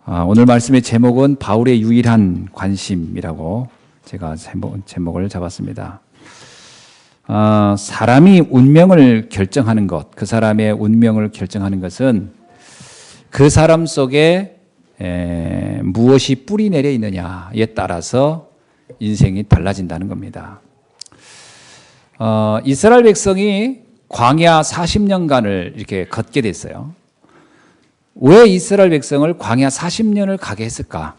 오늘 말씀의 제목은 바울의 유일한 관심이라고 제가 제목을 잡았습니다. 사람이 운명을 결정하는 것, 그 사람의 운명을 결정하는 것은 그 사람 속에 무엇이 뿌리 내려 있느냐에 따라서 인생이 달라진다는 겁니다. 이스라엘 백성이 광야 40년간을 이렇게 걷게 됐어요. 왜 이스라엘 백성을 광야 40년을 가게 했을까?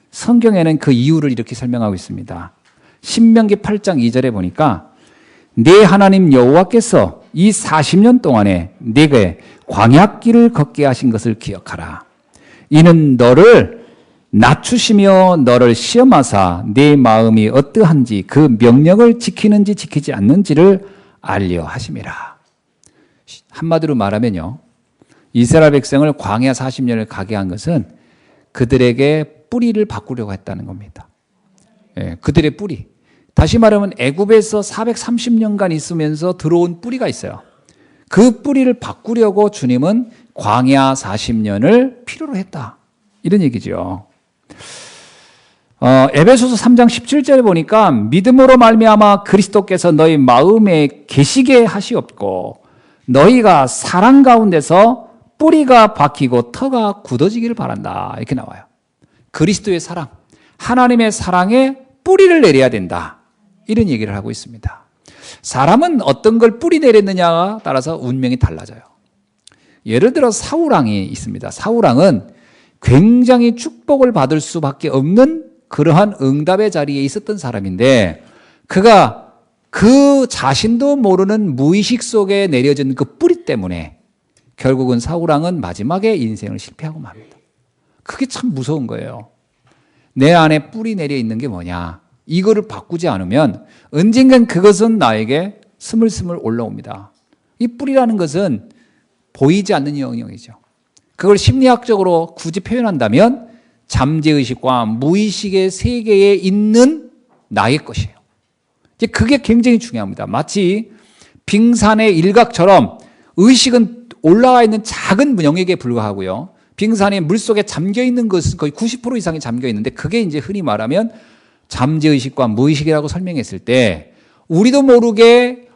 성경에는 그 이유를 이렇게 설명하고 있습니다. 신명기 8장 2절에 보니까 네 하나님 여호와께서 이 40년 동안에 네게 광야길을 걷게 하신 것을 기억하라. 이는 너를 낮추시며 너를 시험하사 네 마음이 어떠한지 그 명령을 지키는지 지키지 않는지를 알려 하심이라. 한마디로 말하면요, 이스라엘 백성을 광야 40년을 가게 한 것은 그들에게 뿌리를 바꾸려고 했다는 겁니다. 그들의 뿌리. 다시 말하면 애굽에서 430년간 있으면서 들어온 뿌리가 있어요. 그 뿌리를 바꾸려고 주님은 광야 40년을 필요로 했다. 이런 얘기죠. 에베소서 3장 17절에 보니까 믿음으로 말미암아 그리스도께서 너희 마음에 계시게 하시옵고 너희가 사랑 가운데서 뿌리가 박히고 터가 굳어지기를 바란다. 이렇게 나와요. 그리스도의 사랑, 하나님의 사랑에 뿌리를 내려야 된다. 이런 얘기를 하고 있습니다. 사람은 어떤 걸 뿌리 내렸느냐에 따라서 운명이 달라져요. 예를 들어 사울왕이 있습니다. 사울왕은 굉장히 축복을 받을 수밖에 없는 그러한 응답의 자리에 있었던 사람인데 그가 그 자신도 모르는 무의식 속에 내려진 그 뿌리 때문에 결국은 사울왕은 마지막에 인생을 실패하고 맙니다. 그게 참 무서운 거예요. 내 안에 뿌리 내려 있는 게 뭐냐? 이거를 바꾸지 않으면 언젠간 그것은 나에게 스물스물 올라옵니다. 이 뿌리라는 것은 보이지 않는 영역이죠. 그걸 심리학적으로 굳이 표현한다면 잠재의식과 무의식의 세계에 있는 나의 것이에요. 그게 굉장히 중요합니다. 마치 빙산의 일각처럼 의식은 올라와 있는 작은 영역에 불과하고요. 빙산이 물속에 잠겨 있는 것은 거의 90% 이상이 잠겨 있는데 그게 이제 흔히 말하면 잠재의식과 무의식이라고 설명했을 때 우리도 모르게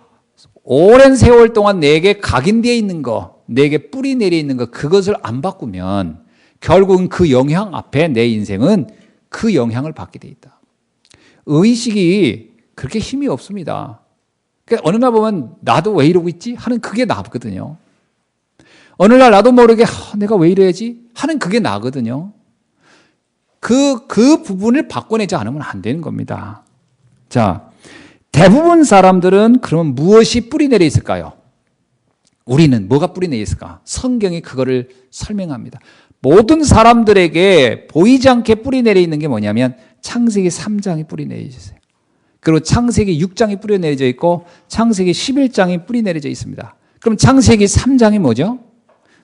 오랜 세월 동안 내게 각인되어 있는 거, 내게 뿌리 내려 있는 거 그것을 안 바꾸면 결국은 그 영향 앞에 내 인생은 그 영향을 받게 돼 있다. 의식이 그렇게 힘이 없습니다. 그러니까 어느 날 보면 나도 왜 이러고 있지? 하는 그게 나거든요. 어느 날 나도 모르게 내가 왜 이래야지? 하는 그게 나거든요. 그 부분을 바꿔내지 않으면 안 되는 겁니다. 자, 대부분 사람들은 그러면 무엇이 뿌리 내려 있을까요? 우리는 뭐가 뿌리 내려 있을까? 성경이 그거를 설명합니다. 모든 사람들에게 보이지 않게 뿌리 내려 있는 게 뭐냐면 창세기 3장이 뿌리 내려 있어요. 그리고 창세기 6장이 뿌리 내려져 있고 창세기 11장이 뿌리 내려져 있습니다. 그럼 창세기 3장이 뭐죠?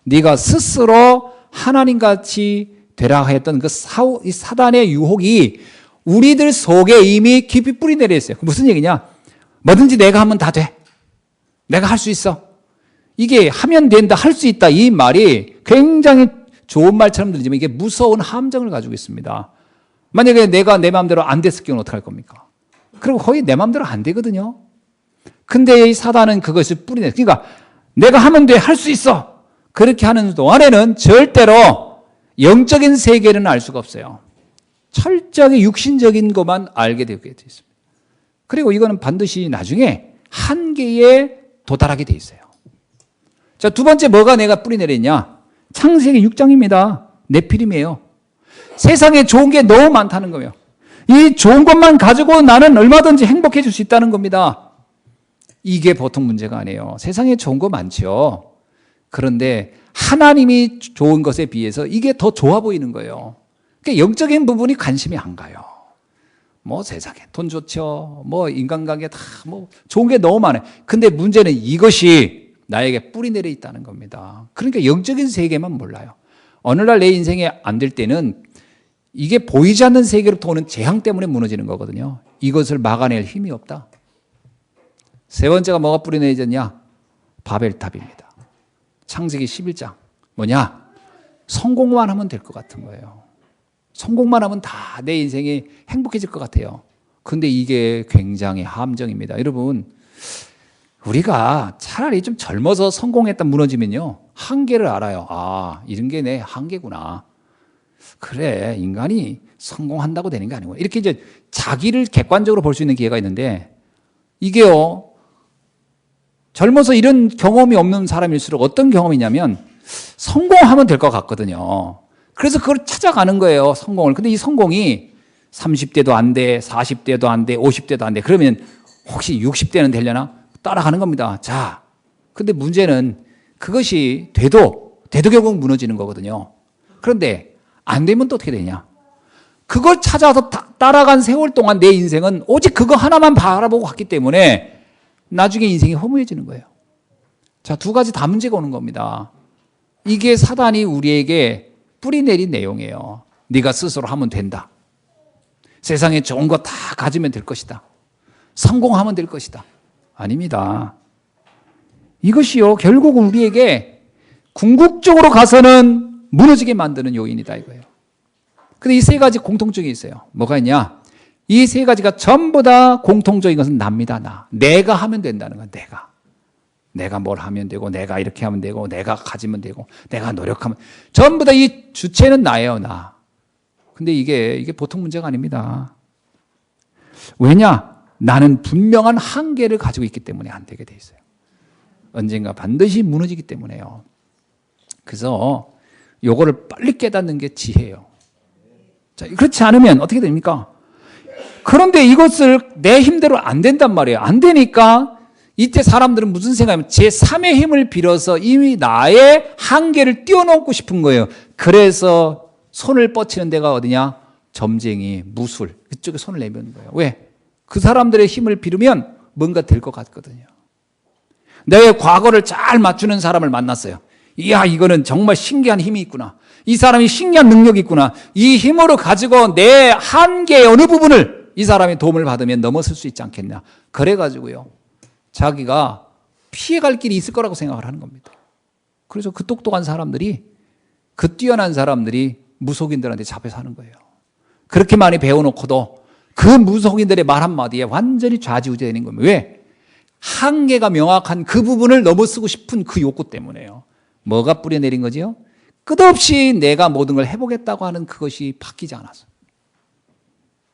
네가 스스로 하나님같이 되라 했던 그 사단의 유혹이 우리들 속에 이미 깊이 뿌리 내려 있어요. 무슨 얘기냐? 뭐든지 내가 하면 다 돼. 내가 할 수 있어. 이게 하면 된다, 할 수 있다. 이 말이 굉장히 좋은 말처럼 들리지만 이게 무서운 함정을 가지고 있습니다. 만약에 내가 내 마음대로 안 됐을 경우는 어떡할 겁니까? 그리고 거의 내 마음대로 안 되거든요. 근데 이 사단은 그것을 뿌리 내요. 그러니까 내가 하면 돼, 할 수 있어. 그렇게 하는 동안에는 절대로 영적인 세계는 알 수가 없어요. 철저하게 육신적인 것만 알게 되게 돼 있습니다. 그리고 이거는 반드시 나중에 한계에 도달하게 돼 있어요. 자, 두 번째 뭐가 내가 뿌리 내렸냐? 창세기 6장입니다. 네피림이에요. 세상에 좋은 게 너무 많다는 거예요. 이 좋은 것만 가지고 나는 얼마든지 행복해질 수 있다는 겁니다. 이게 보통 문제가 아니에요. 세상에 좋은 거 많죠. 그런데 하나님이 좋은 것에 비해서 이게 더 좋아 보이는 거예요. 그러니까 영적인 부분이 관심이 안 가요. 뭐 세상에 돈 좋죠. 뭐 인간관계 다 뭐 좋은 게 너무 많아요. 근데 문제는 이것이 나에게 뿌리 내려 있다는 겁니다. 그러니까 영적인 세계만 몰라요. 어느 날 내 인생에 안 될 때는 이게 보이지 않는 세계로부터 오는 재앙 때문에 무너지는 거거든요. 이것을 막아낼 힘이 없다. 세 번째가 뭐가 뿌리 내려졌냐? 바벨탑입니다. 창세기 11장. 뭐냐? 성공만 하면 될 것 같은 거예요. 성공만 하면 다 내 인생이 행복해질 것 같아요. 근데 이게 굉장히 함정입니다. 여러분, 우리가 차라리 좀 젊어서 성공했다 무너지면요, 한계를 알아요. 아, 이런 게 내 한계구나. 그래, 인간이 성공한다고 되는 게 아니고, 이렇게 이제 자기를 객관적으로 볼 수 있는 기회가 있는데, 이게요, 젊어서 이런 경험이 없는 사람일수록 어떤 경험이냐면 성공하면 될 것 같거든요. 그래서 그걸 찾아가는 거예요, 성공을. 근데 이 성공이 30대도 안 돼, 40대도 안 돼, 50대도 안 돼. 그러면 혹시 60대는 되려나? 따라가는 겁니다. 자, 근데 문제는 그것이 돼도 결국 무너지는 거거든요. 그런데 안 되면 또 어떻게 되냐? 그걸 찾아서 따라간 세월 동안 내 인생은 오직 그거 하나만 바라보고 갔기 때문에 나중에 인생이 허무해지는 거예요. 자, 두 가지 다 문제가 오는 겁니다. 이게 사단이 우리에게 뿌리 내린 내용이에요. 네가 스스로 하면 된다. 세상에 좋은 거 다 가지면 될 것이다. 성공하면 될 것이다. 아닙니다. 이것이요, 결국은 우리에게 궁극적으로 가서는 무너지게 만드는 요인이다 이거예요. 근데 이 세 가지 공통점이 있어요. 뭐가 있냐? 이 세 가지가 전부 다 공통적인 것은 납니다. 내가 하면 된다는 거야. 내가 뭘 하면 되고, 내가 이렇게 하면 되고, 내가 가지면 되고, 내가 노력하면, 전부 다 이 주체는 나예요, 나. 근데 이게 보통 문제가 아닙니다. 왜냐? 나는 분명한 한계를 가지고 있기 때문에 안 되게 돼 있어요. 언젠가 반드시 무너지기 때문에요. 그래서 요거를 빨리 깨닫는 게 지혜예요. 자, 그렇지 않으면 어떻게 됩니까? 그런데 이것을 내 힘대로 안 된단 말이에요. 안 되니까 이때 사람들은 무슨 생각이냐면 제3의 힘을 빌어서 이미 나의 한계를 뛰어넘고 싶은 거예요. 그래서 손을 뻗치는 데가 어디냐? 점쟁이, 무술, 그쪽에 손을 내미는 거예요. 왜? 그 사람들의 힘을 빌으면 뭔가 될 것 같거든요. 내 과거를 잘 맞추는 사람을 만났어요. 이야, 이거는 정말 신기한 힘이 있구나. 이 사람이 신기한 능력이 있구나. 이 힘으로 가지고 내 한계의 어느 부분을 이 사람이 도움을 받으면 넘어설 수 있지 않겠냐. 그래가지고요, 자기가 피해갈 길이 있을 거라고 생각을 하는 겁니다. 그래서 그 똑똑한 사람들이, 그 뛰어난 사람들이 무속인들한테 잡혀 사는 거예요. 그렇게 많이 배워놓고도 그 무속인들의 말 한마디에 완전히 좌지우지되는 겁니다. 왜? 한계가 명확한 그 부분을 넘어서고 싶은 그 욕구 때문에요. 뭐가 뿌려내린 거지요? 끝없이 내가 모든 걸 해보겠다고 하는 그것이 바뀌지 않았어요.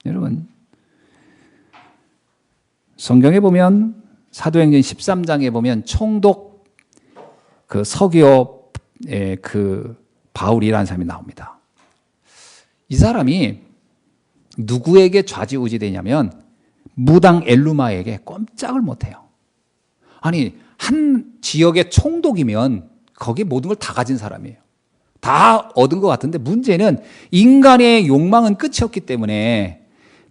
여러분, 성경에 보면, 사도행전 13장에 보면 총독 그 서기오의 그 바울이라는 사람이 나옵니다. 이 사람이 누구에게 좌지우지되냐면 무당 엘루마에게 꼼짝을 못해요. 아니, 한 지역의 총독이면 거기에 모든 걸 다 가진 사람이에요. 다 얻은 것 같은데 문제는 인간의 욕망은 끝이 없기 때문에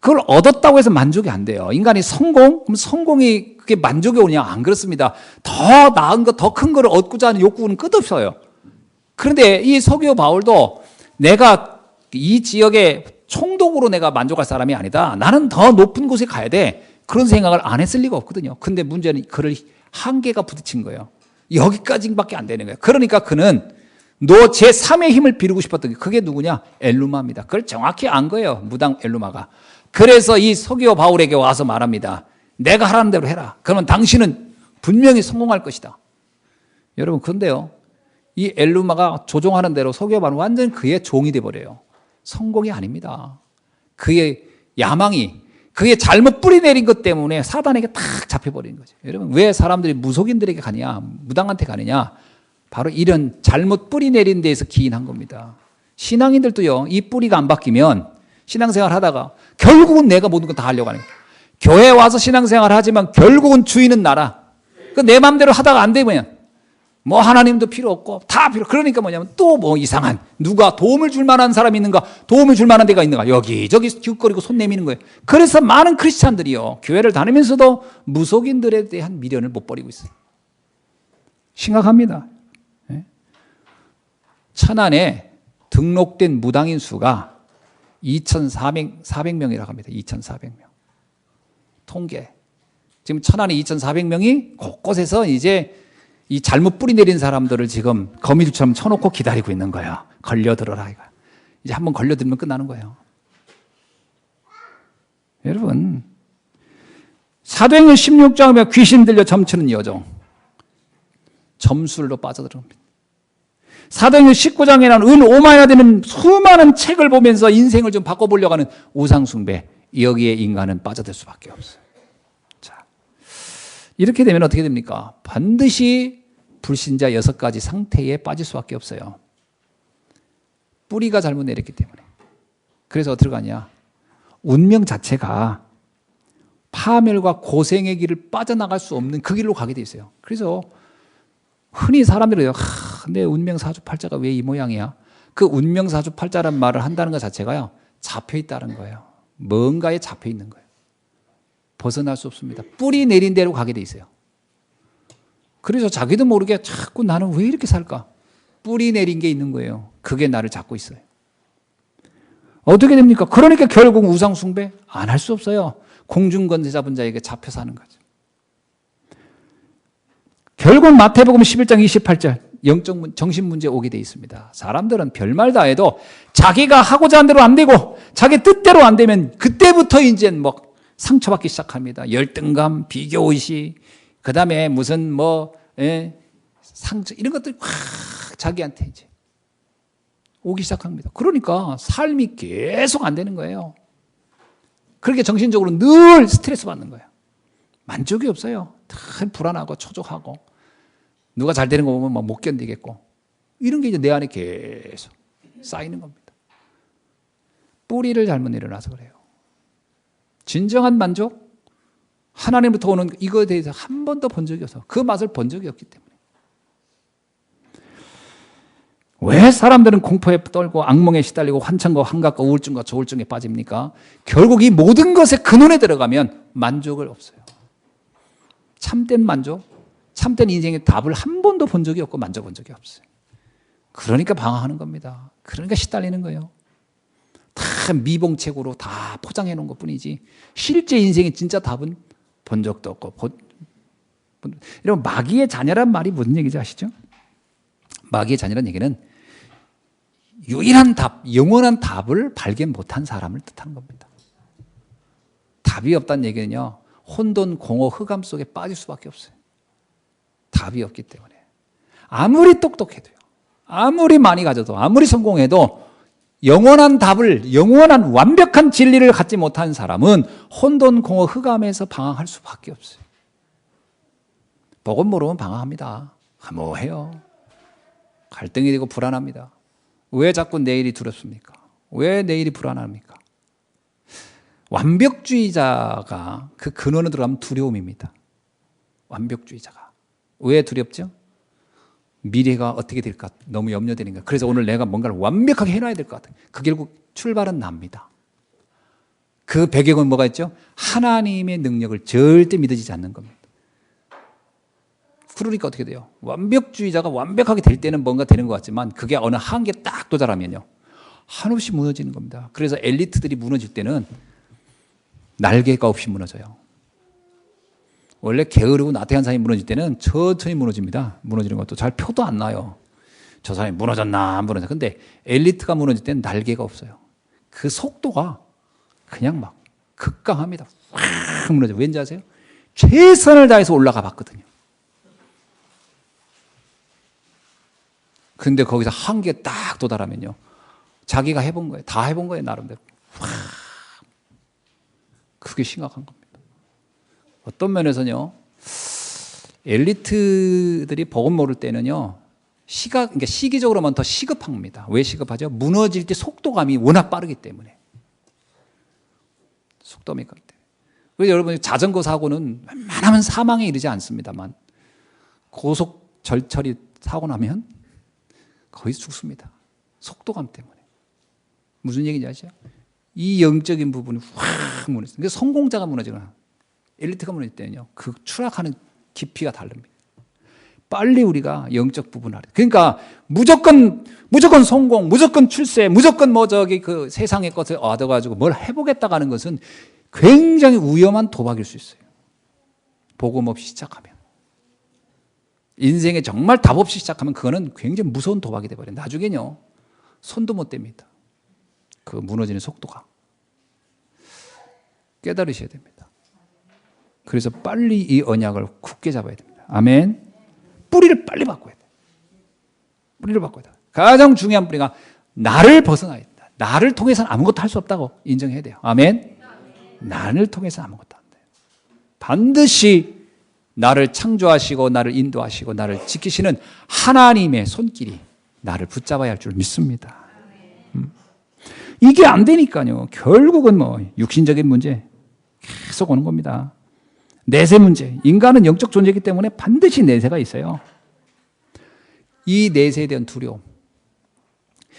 그걸 얻었다고 해서 만족이 안 돼요. 인간이 성공? 그럼 성공이 그게 만족이 오냐? 안 그렇습니다. 더 나은 것, 더 큰 거를 얻고자 하는 욕구는 끝없어요. 그런데 이 서기오 바울도 내가 이 지역의 총독으로 내가 만족할 사람이 아니다. 나는 더 높은 곳에 가야 돼. 그런 생각을 안 했을 리가 없거든요. 근데 문제는 그를 한계가 부딪힌 거예요. 여기까지밖에 안 되는 거예요. 그러니까 그는 너 제3의 힘을 비르고 싶었던 게 그게 누구냐? 엘루마입니다. 그걸 정확히 안 거예요. 무당 엘루마가. 그래서 이 서기오 바울에게 와서 말합니다. 내가 하라는 대로 해라. 그러면 당신은 분명히 성공할 것이다. 여러분, 그런데요, 이 엘루마가 조종하는 대로 서기오 바울은 완전 그의 종이 돼버려요. 성공이 아닙니다. 그의 야망이, 그의 잘못 뿌리내린 것 때문에 사단에게 탁 잡혀버리는 거죠. 여러분, 왜 사람들이 무속인들에게 가느냐, 무당한테 가느냐? 바로 이런 잘못 뿌리내린 데에서 기인한 겁니다. 신앙인들도요, 이 뿌리가 안 바뀌면 신앙생활 하다가 결국은 내가 모든 거 다 하려고 하는 거예요. 교회 와서 신앙생활 하지만 결국은 주인은 나라. 내 마음대로 하다가 안 되면 뭐 하나님도 필요 없고 다 필요. 그러니까 뭐냐면 또 뭐 이상한, 누가 도움을 줄 만한 사람이 있는가, 도움을 줄 만한 데가 있는가, 여기저기 기웃거리고 손 내미는 거예요. 그래서 많은 크리스찬들이요, 교회를 다니면서도 무속인들에 대한 미련을 못 버리고 있어요. 심각합니다. 천안에 등록된 무당인 수가 2,400명이라고 합니다. 2,400명. 통계. 지금 천안에 2,400명이 곳곳에서 이제 이 잘못 뿌리 내린 사람들을 지금 거미줄처럼 쳐놓고 기다리고 있는 거야. 걸려들어라. 이제 한번 걸려들면 끝나는 거예요. 여러분, 사도행전 16장에 귀신 들려 점치는 여종, 점술로 빠져들어갑니다. 사도행전 19장에는 은 5만이나 되는 수많은 책을 보면서 인생을 좀 바꿔보려고 하는 우상숭배, 여기에 인간은 빠져들 수밖에 없어요. 자, 이렇게 되면 어떻게 됩니까? 반드시 불신자 6가지 상태에 빠질 수밖에 없어요. 뿌리가 잘못 내렸기 때문에. 그래서 어떻게 가냐? 운명 자체가 파멸과 고생의 길을 빠져나갈 수 없는 그 길로 가게 돼 있어요. 그래서 흔히 사람들이 내 운명 사주팔자가 왜 이 모양이야? 그 운명 사주팔자란 말을 한다는 것 자체가요, 잡혀 있다는 거예요. 뭔가에 잡혀 있는 거예요. 벗어날 수 없습니다. 뿌리 내린 대로 가게 돼 있어요. 그래서 자기도 모르게 자꾸 나는 왜 이렇게 살까? 뿌리 내린 게 있는 거예요. 그게 나를 잡고 있어요. 어떻게 됩니까? 그러니까 결국 우상숭배 안 할 수 없어요. 공중권세 잡은 자에게 잡혀 사는 거죠. 결국 마태복음 11장 28절 영적 정신 문제 오게 돼 있습니다. 사람들은 별말 다 해도 자기가 하고자 한 대로 안 되고 자기 뜻대로 안 되면 그때부터 이제 뭐 상처받기 시작합니다. 열등감, 비교의식, 그 다음에 무슨 상처 이런 것들이 확 자기한테 이제 오기 시작합니다. 그러니까 삶이 계속 안 되는 거예요. 그렇게 정신적으로 늘 스트레스 받는 거예요. 만족이 없어요. 늘 불안하고 초조하고 누가 잘 되는 거 보면 막 못 견디겠고 이런 게 이제 내 안에 계속 쌓이는 겁니다. 뿌리를 잘못 내려놔서 그래요. 진정한 만족? 하나님부터 오는 이거에 대해서 한 번도 본 적이 없어. 그 맛을 본 적이 없기 때문에. 왜 사람들은 공포에 떨고 악몽에 시달리고 환청과 환각과 우울증과 조울증에 빠집니까? 결국 이 모든 것의 근원에 들어가면 만족을 없어요. 참된 만족, 참된 인생의 답을 한 번도 본 적이 없고 만져본 적이 없어요. 그러니까 방황하는 겁니다. 그러니까 시달리는 거예요. 다 미봉책으로 다 포장해 놓은 것뿐이지 실제 인생의 진짜 답은 본 적도 없고. 여러분, 마귀의 자녀란 말이 무슨 얘기인지 아시죠? 마귀의 자녀란 얘기는 유일한 답, 영원한 답을 발견 못한 사람을 뜻하는 겁니다. 답이 없다는 얘기는요, 혼돈, 공허, 흑암 속에 빠질 수밖에 없어요. 답이 없기 때문에. 아무리 똑똑해도요, 아무리 많이 가져도, 아무리 성공해도 영원한 답을, 영원한 완벽한 진리를 갖지 못한 사람은 혼돈, 공허, 흑암에서 방황할 수밖에 없어요. 복음 모르면 방황합니다. 뭐해요? 갈등이 되고 불안합니다. 왜 자꾸 내일이 두렵습니까? 왜 내일이 불안합니까? 완벽주의자가 그 근원에 들어가면 두려움입니다. 완벽주의자가. 왜 두렵죠? 미래가 어떻게 될까 너무 염려되는 거예요. 그래서 오늘 내가 뭔가를 완벽하게 해놔야 될 것 같아요. 그 결국 출발은 납니다. 그 배경은 뭐가 있죠? 하나님의 능력을 절대 믿어지지 않는 겁니다. 그러니까 어떻게 돼요? 완벽주의자가 완벽하게 될 때는 뭔가 되는 것 같지만 그게 어느 한계에 딱 도달하면요, 한없이 무너지는 겁니다. 그래서 엘리트들이 무너질 때는 날개가 없이 무너져요. 원래 게으르고 나태한 사람이 무너질 때는 천천히 무너집니다. 무너지는 것도 잘 표도 안 나요. 저 사람이 무너졌나 안 무너졌나. 근데 엘리트가 무너질 때는 날개가 없어요. 그 속도가 그냥 막 극강합니다. 확 무너져요. 왠지 아세요? 최선을 다해서 올라가 봤거든요. 근데 거기서 한계에 딱 도달하면요, 자기가 해본 거예요. 다 해본 거예요, 나름대로. 그게 심각한 겁니다. 어떤 면에서는요, 엘리트들이 복음 모를 때는요, 그러니까 시기적으로만 더 시급합니다. 왜 시급하죠? 무너질 때 속도감이 워낙 빠르기 때문에. 속도감이 빠르기 때문에. 그래서 여러분, 자전거 사고는 웬만하면 사망에 이르지 않습니다만, 고속 절철이 사고 나면 거의 죽습니다. 속도감 때문에. 무슨 얘기인지 아시죠? 이 영적인 부분이 확 무너져요. 그러니까 성공자가 무너지거나 엘리트가 무너질 때는요, 그 추락하는 깊이가 다릅니다. 빨리 우리가 영적 부분을 알아요. 그러니까 무조건 성공, 무조건 출세, 무조건 그 세상의 것을 얻어가지고 뭘 해보겠다고 하는 것은 굉장히 위험한 도박일 수 있어요. 복음 없이 시작하면. 인생에 정말 답 없이 시작하면 그거는 굉장히 무서운 도박이 돼버려요. 나중에는요, 손도 못 댑니다. 그 무너지는 속도가. 깨달으셔야 됩니다. 그래서 빨리 이 언약을 굳게 잡아야 됩니다. 아멘. 뿌리를 빨리 바꿔야 돼요. 뿌리를 바꿔야 돼요. 가장 중요한 뿌리가 나를 벗어나야 된다. 나를 통해서는 아무것도 할 수 없다고 인정해야 돼요. 아멘. 나를 통해서는 아무것도 안 돼요. 반드시 나를 창조하시고 나를 인도하시고 나를 지키시는 하나님의 손길이 나를 붙잡아야 할 줄 믿습니다. 이게 안 되니까요. 결국은 뭐 육신적인 문제 계속 오는 겁니다. 내세 문제. 인간은 영적 존재이기 때문에 반드시 내세가 있어요. 이 내세에 대한 두려움.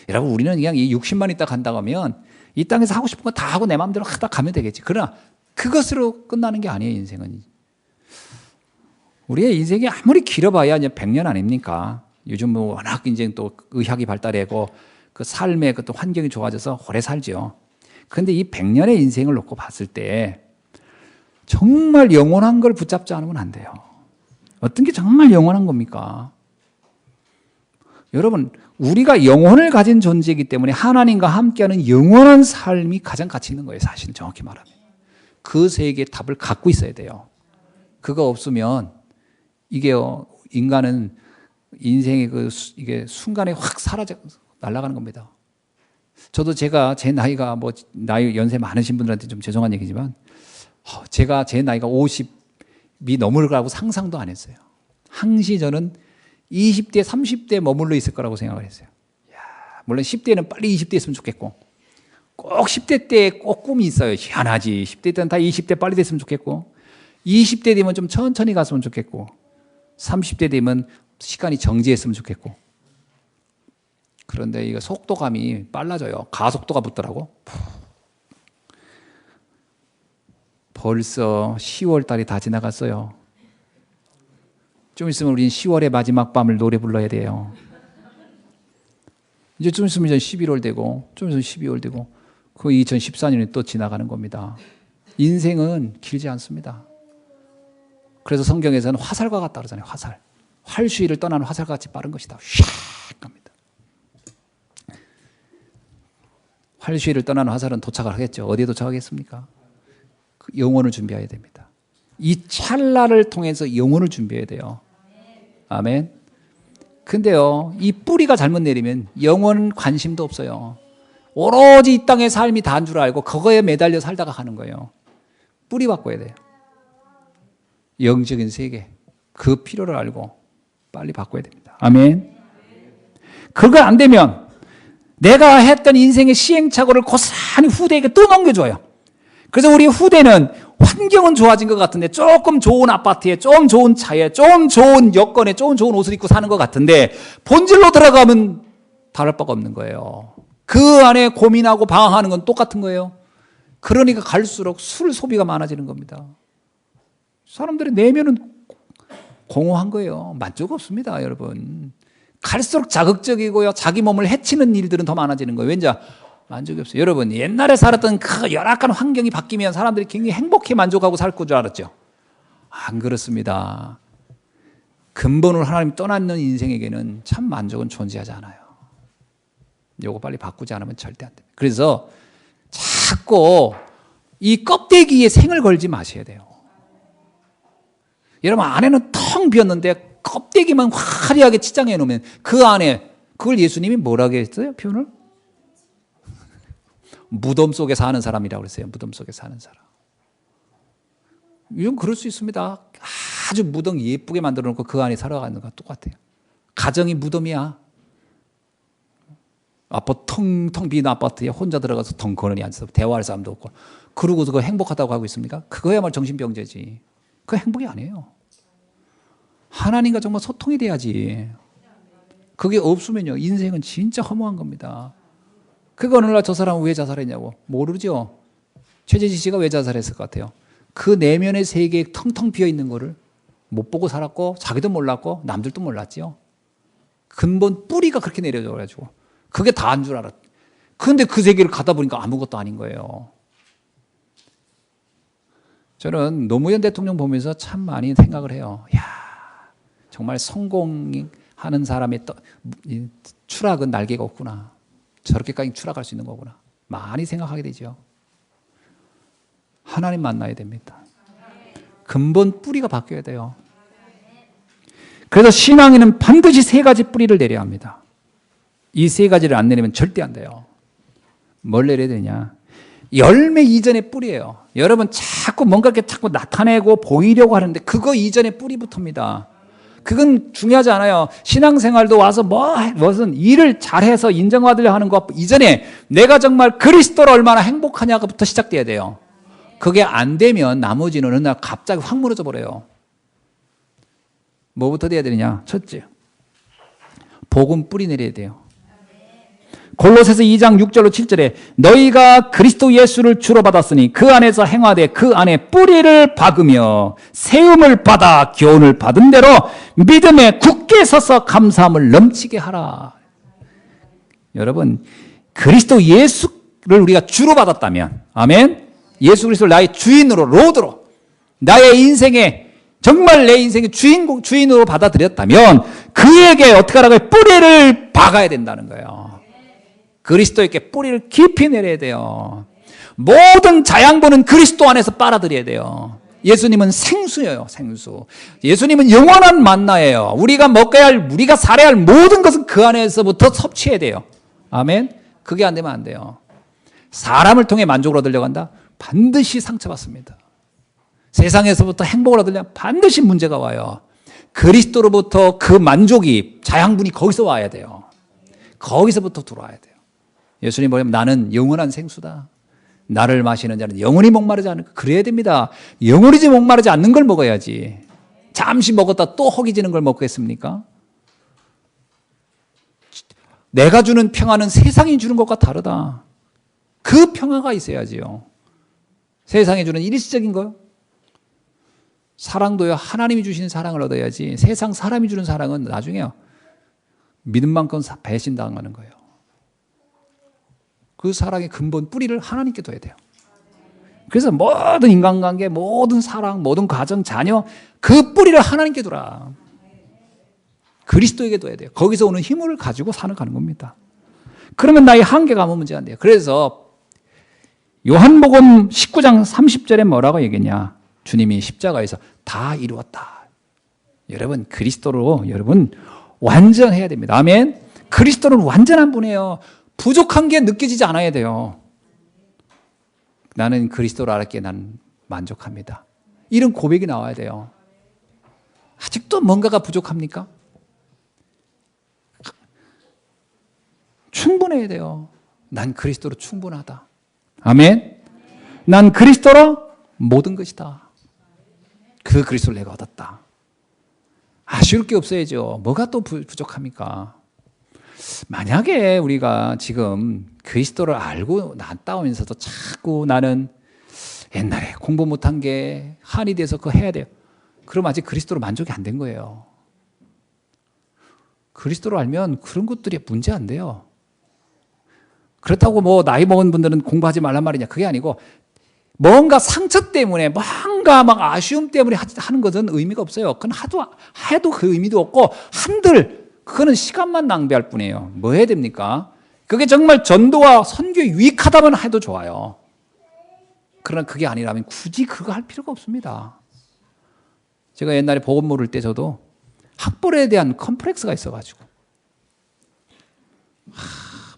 여러분, 우리는 그냥 이 60만 있다 간다고 하면 이 땅에서 하고 싶은 거 다 하고 내 마음대로 하다 가면 되겠지. 그러나 그것으로 끝나는 게 아니에요, 인생은. 우리의 인생이 아무리 길어봐야 이제 100년 아닙니까? 요즘 뭐 워낙 이제 또 의학이 발달하고 그 삶의 그 또 환경이 좋아져서 오래 살죠. 그런데 이 100년의 인생을 놓고 봤을 때 정말 영원한 걸 붙잡지 않으면 안 돼요. 어떤 게 정말 영원한 겁니까? 여러분, 우리가 영혼을 가진 존재이기 때문에 하나님과 함께하는 영원한 삶이 가장 가치 있는 거예요. 사실은 정확히 말하면. 그 세계의 답을 갖고 있어야 돼요. 그거 없으면 이게요, 인간은 인생의 이게 순간에 확 사라져 날아가는 겁니다. 저도 제가 제 나이가 뭐 나이 연세 많으신 분들한테 좀 죄송한 얘기지만 제가 제 나이가 50이 넘을 거라고 상상도 안 했어요. 항시 저는 20대, 30대에 머물러 있을 거라고 생각을 했어요. 물론 10대는 빨리 20대 있으면 좋겠고 꼭 10대 때 꼭 꿈이 있어요. 희한하지. 10대 때는 다 20대 빨리 됐으면 좋겠고 20대 되면 좀 천천히 갔으면 좋겠고 30대 되면 시간이 정지했으면 좋겠고 그런데 이거 속도감이 빨라져요. 가속도가 붙더라고. 벌써 10월 달이 다 지나갔어요. 좀 있으면 우리는 10월의 마지막 밤을 노래 불러야 돼요. 이제 좀 있으면 이제 11월 되고 좀 있으면 12월 되고 그 2014년이 또 지나가는 겁니다. 인생은 길지 않습니다. 그래서 성경에서는 화살과 같다 그러잖아요. 화살. 활수위를 떠나는 화살같이 빠른 것이다. 샥 갑니다. 활수위를 떠나는 화살은 도착을 하겠죠. 어디에 도착하겠습니까? 그 영혼을 준비해야 됩니다. 이 찰나를 통해서 영혼을 준비해야 돼요. 아멘. 근데요, 이 뿌리가 잘못 내리면 영혼 관심도 없어요. 오로지 이 땅의 삶이 다인 줄 알고 그거에 매달려 살다가 가는 거예요. 뿌리 바꿔야 돼요. 영적인 세계, 그 필요를 알고 빨리 바꿔야 됩니다. 아멘. 그거 안 되면 내가 했던 인생의 시행착오를 고스란히 후대에게 또 넘겨줘요. 그래서 우리 후대는 환경은 좋아진 것 같은데 조금 좋은 아파트에 좀 좋은 차에 좀 좋은 여건에 좀 좋은 옷을 입고 사는 것 같은데 본질로 들어가면 다를 바가 없는 거예요. 그 안에 고민하고 방황하는 건 똑같은 거예요. 그러니까 갈수록 술 소비가 많아지는 겁니다. 사람들의 내면은 공허한 거예요. 만족 없습니다, 여러분. 갈수록 자극적이고요. 자기 몸을 해치는 일들은 더 많아지는 거예요. 왠지 만족이 없어요. 여러분, 옛날에 살았던 그 열악한 환경이 바뀌면 사람들이 굉장히 행복해 만족하고 살 줄 알았죠. 안 그렇습니다. 근본으로 하나님 떠나는 인생에게는 참 만족은 존재하지 않아요. 요거 빨리 바꾸지 않으면 절대 안 됩니다. 그래서 자꾸 이 껍데기에 생을 걸지 마셔야 돼요. 여러분, 안에는 텅 비었는데 껍데기만 화려하게 치장해 놓으면 그 안에 그걸 예수님이 뭐라고 했어요? 표현을? 무덤 속에 사는 사람이라고 그랬어요. 무덤 속에 사는 사람. 이건 그럴 수 있습니다. 아주 무덤 예쁘게 만들어 놓고 그 안에 살아가는 거랑 똑같아요. 가정이 무덤이야. 아파트 텅텅 빈 아파트에 혼자 들어가서 덩그러니 앉아서 대화할 사람도 없고 그러고서 그거 행복하다고 하고 있습니까? 그거야말로 정신병자지. 그거 행복이 아니에요. 하나님과 정말 소통이 돼야지. 그게 없으면요 인생은 진짜 허무한 겁니다. 그거 어느 날 저 사람은 왜 자살했냐고 모르죠. 최재지 씨가 왜 자살했을 것 같아요? 그 내면의 세계에 텅텅 비어있는 거를 못 보고 살았고 자기도 몰랐고 남들도 몰랐지요. 근본 뿌리가 그렇게 내려져가지고 그게 다인 줄 알았. 그런데 그 세계를 가다 보니까 아무것도 아닌 거예요. 저는 노무현 대통령 보면서 참 많이 생각을 해요. 야, 정말 성공하는 사람의 추락은 날개가 없구나. 저렇게까지 추락할 수 있는 거구나. 많이 생각하게 되죠. 하나님 만나야 됩니다. 근본 뿌리가 바뀌어야 돼요. 그래서 신앙인은 반드시 세 가지 뿌리를 내려야 합니다. 이 세 가지를 안 내리면 절대 안 돼요. 뭘 내려야 되냐? 열매 이전의 뿌리예요. 여러분 자꾸 뭔가 이렇게 자꾸 나타내고 보이려고 하는데 그거 이전의 뿌리부터입니다. 그건 중요하지 않아요. 신앙생활도 와서 무슨 일을 잘해서 인정받으려 하는 것 이전에 내가 정말 그리스도로 얼마나 행복하냐부터 시작돼야 돼요. 그게 안 되면 나머지는 어느 날 갑자기 확 무너져 버려요. 뭐부터 돼야 되느냐? 첫째, 복음 뿌리 내려야 돼요. 골로새서 2장 6절로 7절에 너희가 그리스도 예수를 주로 받았으니 그 안에서 행하되 그 안에 뿌리를 박으며 세움을 받아 교훈을 받은 대로 믿음에 굳게 서서 감사함을 넘치게 하라. 여러분, 그리스도 예수를 우리가 주로 받았다면, 아멘, 예수 그리스도를 나의 주인으로, 로드로, 나의 인생에 정말 내 인생의 주인으로 받아들였다면 그에게 어떻게 하라고요? 뿌리를 박아야 된다는 거예요. 그리스도에게 뿌리를 깊이 내려야 돼요. 모든 자양분은 그리스도 안에서 빨아들여야 돼요. 예수님은 생수예요, 생수. 예수님은 영원한 만나예요. 우리가 먹어야 할, 우리가 살아야 할 모든 것은 그 안에서부터 섭취해야 돼요. 아멘? 그게 안 되면 안 돼요. 사람을 통해 만족을 얻으려고 한다? 반드시 상처받습니다. 세상에서부터 행복을 얻으려면 반드시 문제가 와요. 그리스도로부터 그 만족이, 자양분이 거기서 와야 돼요. 거기서부터 들어와야 돼요. 예수님 뭐냐면 나는 영원한 생수다. 나를 마시는 자는 영원히 목마르지 않을, 그래야 됩니다. 영원히 목마르지 않는 걸 먹어야지. 잠시 먹었다 또 허기지는 걸 먹겠습니까? 내가 주는 평화는 세상이 주는 것과 다르다. 그 평화가 있어야지요. 세상이 주는 일시적인 거요. 사랑도요, 하나님이 주신 사랑을 얻어야지 세상 사람이 주는 사랑은 나중에요. 믿음 만큼 배신당하는 거예요. 그 사랑의 근본 뿌리를 하나님께 둬야 돼요. 그래서 모든 인간관계, 모든 사랑, 모든 가정, 자녀 그 뿌리를 하나님께 두라. 그리스도에게 둬야 돼요. 거기서 오는 힘을 가지고 가는 겁니다. 그러면 나의 한계가 아무 문제 안 돼요. 그래서 요한복음 19장 30절에 뭐라고 얘기했냐? 주님이 십자가에서 다 이루었다. 여러분 그리스도로 여러분 완전해야 됩니다. 아멘. 그리스도는 완전한 분이에요. 부족한 게 느껴지지 않아야 돼요. 나는 그리스도를 알았기에 나는 만족합니다. 이런 고백이 나와야 돼요. 아직도 뭔가가 부족합니까? 충분해야 돼요. 난 그리스도로 충분하다. 아멘. 난 그리스도로 모든 것이다. 그 그리스도를 내가 얻었다. 아쉬울 게 없어야죠. 뭐가 또 부족합니까? 만약에 우리가 지금 그리스도를 알고 났다오면서도 자꾸 나는 옛날에 공부 못한 게 한이 돼서 그거 해야 돼요. 그럼 아직 그리스도로 만족이 안 된 거예요. 그리스도를 알면 그런 것들이 문제 안 돼요. 그렇다고 뭐 나이 먹은 분들은 공부하지 말란 말이냐, 그게 아니고 뭔가 상처 때문에 뭔가 막 아쉬움 때문에 하는 것은 의미가 없어요. 그건 해도 그 의미도 없고 한들 그거는 시간만 낭비할 뿐이에요. 뭐 해야 됩니까? 그게 정말 전도와 선교에 유익하다면 해도 좋아요. 그러나 그게 아니라면 굳이 그거 할 필요가 없습니다. 제가 옛날에 복음 모를 때 저도 학벌에 대한 컴플렉스가 있어가지고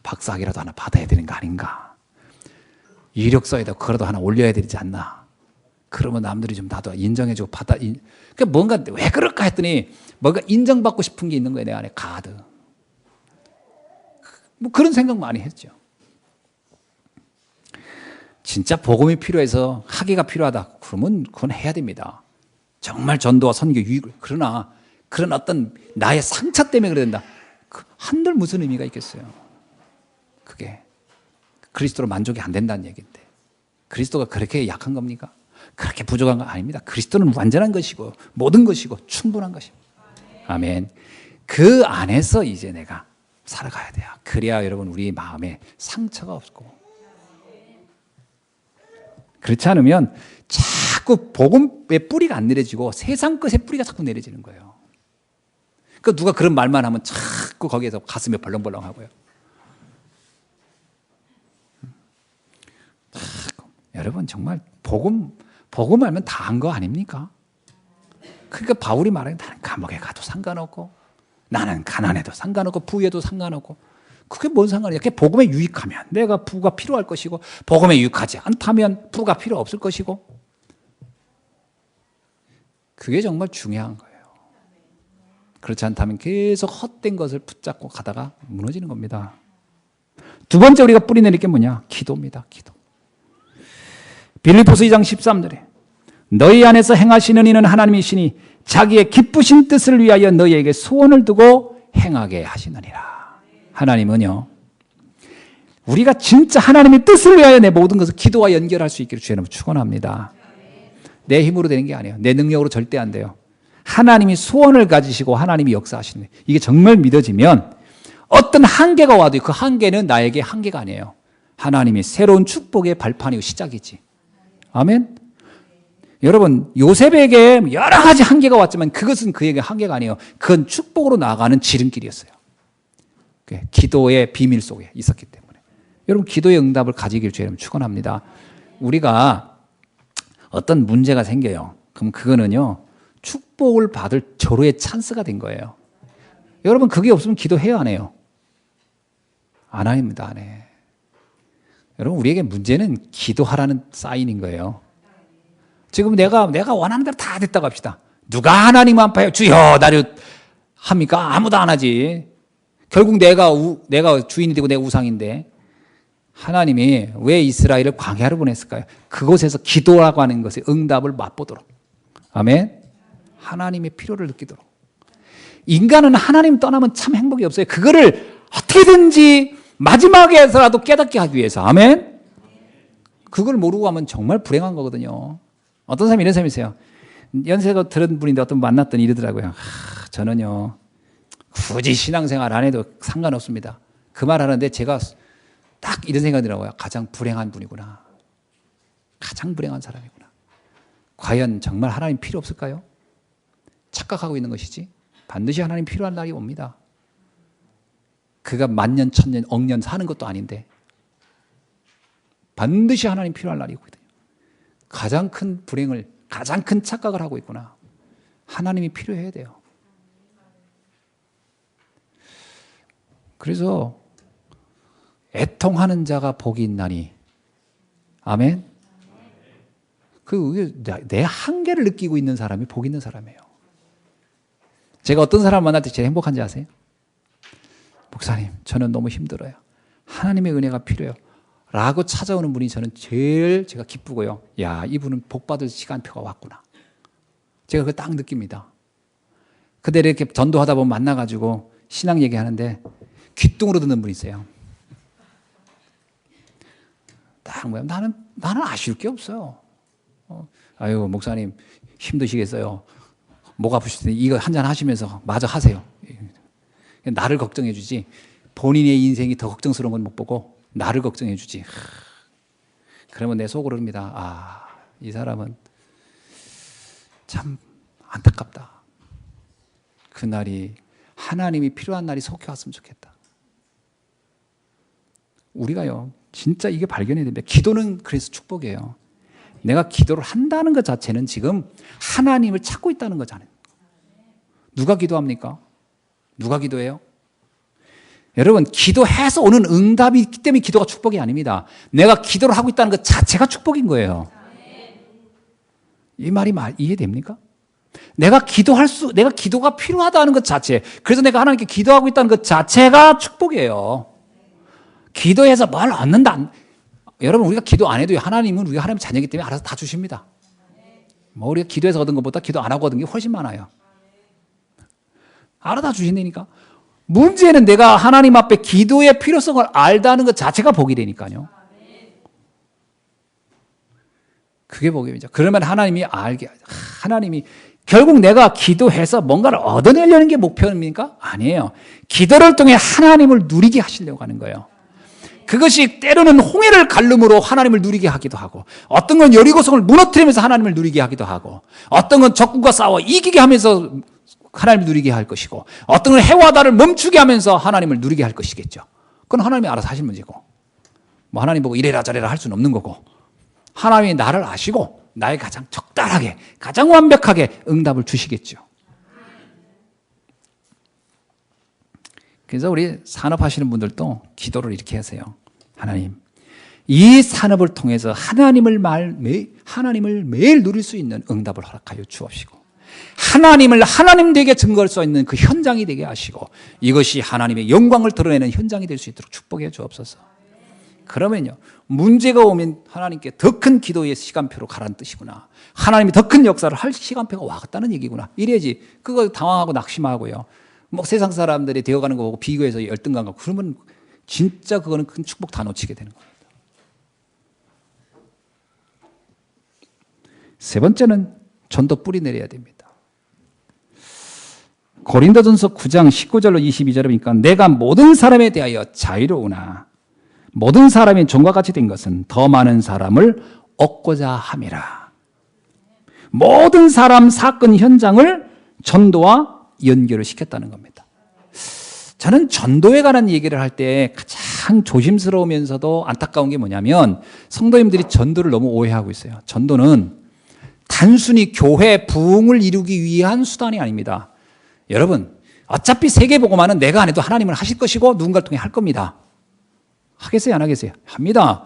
박사학위라도 하나 받아야 되는 거 아닌가, 이력서에다 그거라도 하나 올려야 되지 않나, 그러면 남들이 좀 나도 인정해주고 그러니까 뭔가 왜 그럴까 했더니 뭔가 인정받고 싶은 게 있는 거예요. 내 안에 가득. 뭐 그런 생각 많이 했죠. 진짜 복음이 필요해서 학위가 필요하다 그러면 그건 해야 됩니다. 정말 전도와 선교 유익을. 그러나 그런 어떤 나의 상처 때문에 그래야 된다, 한들 무슨 의미가 있겠어요. 그게 그리스도로 만족이 안 된다는 얘기인데, 그리스도가 그렇게 약한 겁니까? 그렇게 부족한 건 아닙니다. 그리스도는 완전한 것이고 모든 것이고 충분한 것입니다. 아멘. 그 안에서 이제 내가 살아가야 돼요. 그래야 여러분 우리 마음에 상처가 없고, 그렇지 않으면 자꾸 복음의 뿌리가 안 내려지고 세상 것의 뿌리가 자꾸 내려지는 거예요. 그 누가 그런 말만 하면 자꾸 거기에서 가슴이 벌렁벌렁 하고요. 여러분 정말 복음 알면 다 한 거 아닙니까? 그러니까 바울이 말하는 나는 감옥에 가도 상관없고 나는 가난해도 상관없고 부유해도 상관없고 그게 뭔 상관이야? 그게 복음에 유익하면 내가 부가 필요할 것이고 복음에 유익하지 않다면 부가 필요 없을 것이고 그게 정말 중요한 거예요. 그렇지 않다면 계속 헛된 것을 붙잡고 가다가 무너지는 겁니다. 두 번째 우리가 뿌리내릴 게 뭐냐? 기도입니다. 기도. 빌립보서 2장 13절에 너희 안에서 행하시는 이는 하나님이시니 자기의 기쁘신 뜻을 위하여 너희에게 소원을 두고 행하게 하시느니라. 하나님은요, 우리가 진짜 하나님의 뜻을 위하여 내 모든 것을 기도와 연결할 수 있기를 주의 이름으로 축원합니다. 내 힘으로 되는 게 아니에요. 내 능력으로 절대 안 돼요. 하나님이 소원을 가지시고 하나님이 역사하시는 거예요. 이게 정말 믿어지면 어떤 한계가 와도 그 한계는 나에게 한계가 아니에요. 하나님이 새로운 축복의 발판이고 시작이지. 아멘. 여러분 요셉에게 여러 가지 한계가 왔지만 그것은 그에게 한계가 아니에요. 그건 축복으로 나아가는 지름길이었어요. 기도의 비밀 속에 있었기 때문에. 여러분 기도의 응답을 가지길 주의 이름으로 축원합니다. 우리가 어떤 문제가 생겨요. 그럼 그거는요 축복을 받을 절호의 찬스가 된 거예요. 여러분 그게 없으면 기도해요 안 해요? 안 합니다. 안 해. 여러분 우리에게 문제는 기도하라는 사인인 거예요. 지금 내가 원하는 대로 다 됐다고 합시다. 누가 하나님 앞에 주여 나를 합니까? 아무도 안 하지. 결국 내가 주인이 되고 내가 우상인데 하나님이 왜 이스라엘을 광야로 보냈을까요? 그곳에서 기도라고 하는 것의 응답을 맛보도록. 아멘. 하나님의 필요를 느끼도록. 인간은 하나님 떠나면 참 행복이 없어요. 그거를 어떻게든지 마지막에서라도 깨닫게 하기 위해서. 아멘. 그걸 모르고 하면 정말 불행한 거거든요. 어떤 사람이 이런 사람이 있어요. 연세가 들은 분인데 어떤 분 만났더니 이러더라고요. 저는요 굳이 신앙생활 안 해도 상관없습니다. 그 말 하는데 제가 딱 이런 생각이 들더라고요. 가장 불행한 분이구나. 가장 불행한 사람이구나. 과연 정말 하나님 필요 없을까요? 착각하고 있는 것이지 반드시 하나님 필요한 날이 옵니다. 그가 만년 천년 억년 사는 것도 아닌데 반드시 하나님 필요한 날이 오거든요. 가장 큰 불행을 가장 큰 착각을 하고 있구나. 하나님이 필요해야 돼요. 그래서 애통하는 자가 복이 있나니. 아멘. 내 한계를 느끼고 있는 사람이 복 있는 사람이에요. 제가 어떤 사람 만날 때 제일 행복한지 아세요? 목사님, 저는 너무 힘들어요. 하나님의 은혜가 필요해요. 라고 찾아오는 분이 저는 제일 제가 기쁘고요. 야, 이분은 복받을 시간표가 왔구나. 제가 그걸 딱 느낍니다. 그때 이렇게 전도하다 보면 만나가지고 신앙 얘기하는데 귀뚱으로 듣는 분이 있어요. 딱 뭐야, 나는 아쉬울 게 없어요. 아유, 목사님 힘드시겠어요. 목 아프실 때 이거 한잔 하시면서 마저 하세요. 나를 걱정해 주지 본인의 인생이 더 걱정스러운 건 못 보고 나를 걱정해 주지. 그러면 내 속으로 합니다. 아, 이 사람은 참 안타깝다. 그날이 하나님이 필요한 날이 속해 왔으면 좋겠다. 우리가요 진짜 이게 발견해야 됩니다. 기도는 그래서 축복이에요. 내가 기도를 한다는 것 자체는 지금 하나님을 찾고 있다는 거잖아요. 누가 기도합니까? 누가 기도해요? 여러분 기도해서 오는 응답이 있기 때문에 기도가 축복이 아닙니다. 내가 기도를 하고 있다는 것 자체가 축복인 거예요. 이 말이 이해됩니까? 내가 기도가 필요하다는 것 자체, 그래서 내가 하나님께 기도하고 있다는 것 자체가 축복이에요. 기도해서 뭘 얻는다. 여러분 우리가 기도 안 해도 하나님은 우리가 하나님 자녀이기 때문에 알아서 다 주십니다. 뭐 우리가 기도해서 얻은 것보다 기도 안 하고 얻은 게 훨씬 많아요. 알아서 다 주신다니까. 문제는 내가 하나님 앞에 기도의 필요성을 알다는 것 자체가 복이 되니까요. 그게 복입니다. 그러면 하나님이 결국 내가 기도해서 뭔가를 얻어내려는 게 목표입니까? 아니에요. 기도를 통해 하나님을 누리게 하시려고 하는 거예요. 그것이 때로는 홍해를 갈름으로 하나님을 누리게 하기도 하고, 어떤 건 여리고성을 무너뜨리면서 하나님을 누리게 하기도 하고, 어떤 건 적군과 싸워 이기게 하면서 하나님을 누리게 할 것이고, 어떤 건 해와 달을 멈추게 하면서 하나님을 누리게 할 것이겠죠. 그건 하나님이 알아서 하실 문제고, 뭐 하나님 보고 이래라 저래라 할 수는 없는 거고, 하나님이 나를 아시고 나의 가장 적당하게, 가장 완벽하게 응답을 주시겠죠. 그래서 우리 산업하시는 분들도 기도를 이렇게 하세요. 하나님, 이 산업을 통해서 하나님을 매일 누릴 수 있는 응답을 허락하여 주옵시고, 하나님을 하나님 되게 증거할 수 있는 그 현장이 되게 하시고, 이것이 하나님의 영광을 드러내는 현장이 될 수 있도록 축복해 주옵소서. 그러면요, 문제가 오면 하나님께 더 큰 기도의 시간표로 가라는 뜻이구나, 하나님이 더 큰 역사를 할 시간표가 왔다는 얘기구나, 이래야지. 그거 당황하고 낙심하고요, 뭐 세상 사람들이 되어가는 거 보고 비교해서 열등감 갖고 그러면 진짜 그거는 큰 축복 다 놓치게 되는 겁니다. 세 번째는 전도 뿌리 내려야 됩니다. 고린도전서 9장 19절로 22절에 보니까 내가 모든 사람에 대하여 자유로우나 모든 사람이 종과 같이 된 것은 더 많은 사람을 얻고자 함이라. 모든 사람 사건 현장을 전도와 연결을 시켰다는 겁니다. 저는 전도에 관한 얘기를 할 때 가장 조심스러우면서도 안타까운 게 뭐냐면 성도님들이 전도를 너무 오해하고 있어요. 전도는 단순히 교회 부흥을 이루기 위한 수단이 아닙니다. 여러분, 어차피 세계복음화는 내가 안 해도 하나님은 하실 것이고 누군가를 통해 할 겁니다. 하겠어요, 안 하겠어요? 합니다.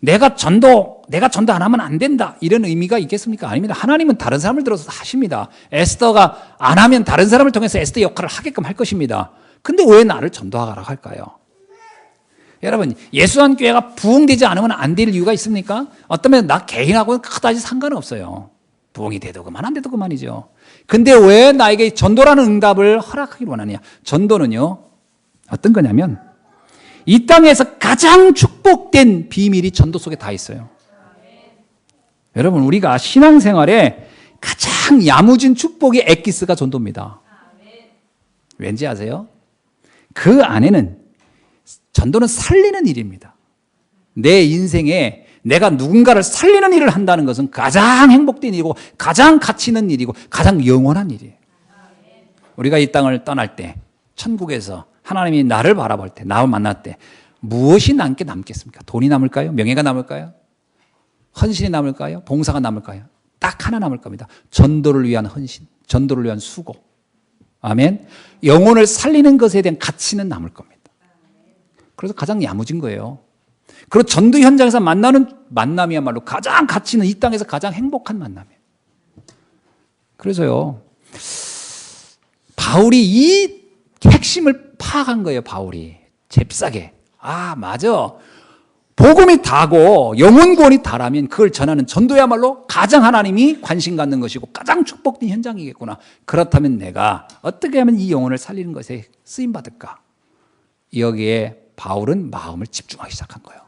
내가 전도 안 하면 안 된다, 이런 의미가 있겠습니까? 아닙니다. 하나님은 다른 사람을 들어서 하십니다. 에스더가 안 하면 다른 사람을 통해서 에스더 역할을 하게끔 할 것입니다. 근데 왜 나를 전도하라고 할까요? 여러분, 예수한 교회가 부흥되지 않으면 안 될 이유가 있습니까? 어쩌면 나 개인하고는 그다지 상관은 없어요. 부흥이 돼도 그만, 안 돼도 그만이죠. 근데 왜 나에게 전도라는 응답을 허락하기를 원하느냐? 전도는요, 어떤 거냐면 이 땅에서 가장 축복된 비밀이 전도 속에 다 있어요. 여러분, 우리가 신앙생활에 가장 야무진 축복의 엑기스가 전도입니다. 왠지 아세요? 그 안에는 전도는 살리는 일입니다. 내 인생에 내가 누군가를 살리는 일을 한다는 것은 가장 행복된 일이고 가장 가치 있는 일이고 가장 영원한 일이에요. 우리가 이 땅을 떠날 때 천국에서 하나님이 나를 바라볼 때, 나를 만날 때 무엇이 남겠습니까? 돈이 남을까요? 명예가 남을까요? 헌신이 남을까요? 봉사가 남을까요? 딱 하나 남을 겁니다. 전도를 위한 헌신, 전도를 위한 수고. 아멘. 영혼을 살리는 것에 대한 가치는 남을 겁니다. 그래서 가장 야무진 거예요. 그리고 전도 현장에서 만나는 만남이야말로 가장 가치 있는, 이 땅에서 가장 행복한 만남이에요. 그래서요, 바울이 이 핵심을 파악한 거예요. 바울이 잽싸게, 맞아, 복음이 다고 영혼구원이 다라면 그걸 전하는 전도야말로 가장 하나님이 관심 갖는 것이고 가장 축복된 현장이겠구나. 그렇다면 내가 어떻게 하면 이 영혼을 살리는 것에 쓰임받을까? 여기에 바울은 마음을 집중하기 시작한 거예요.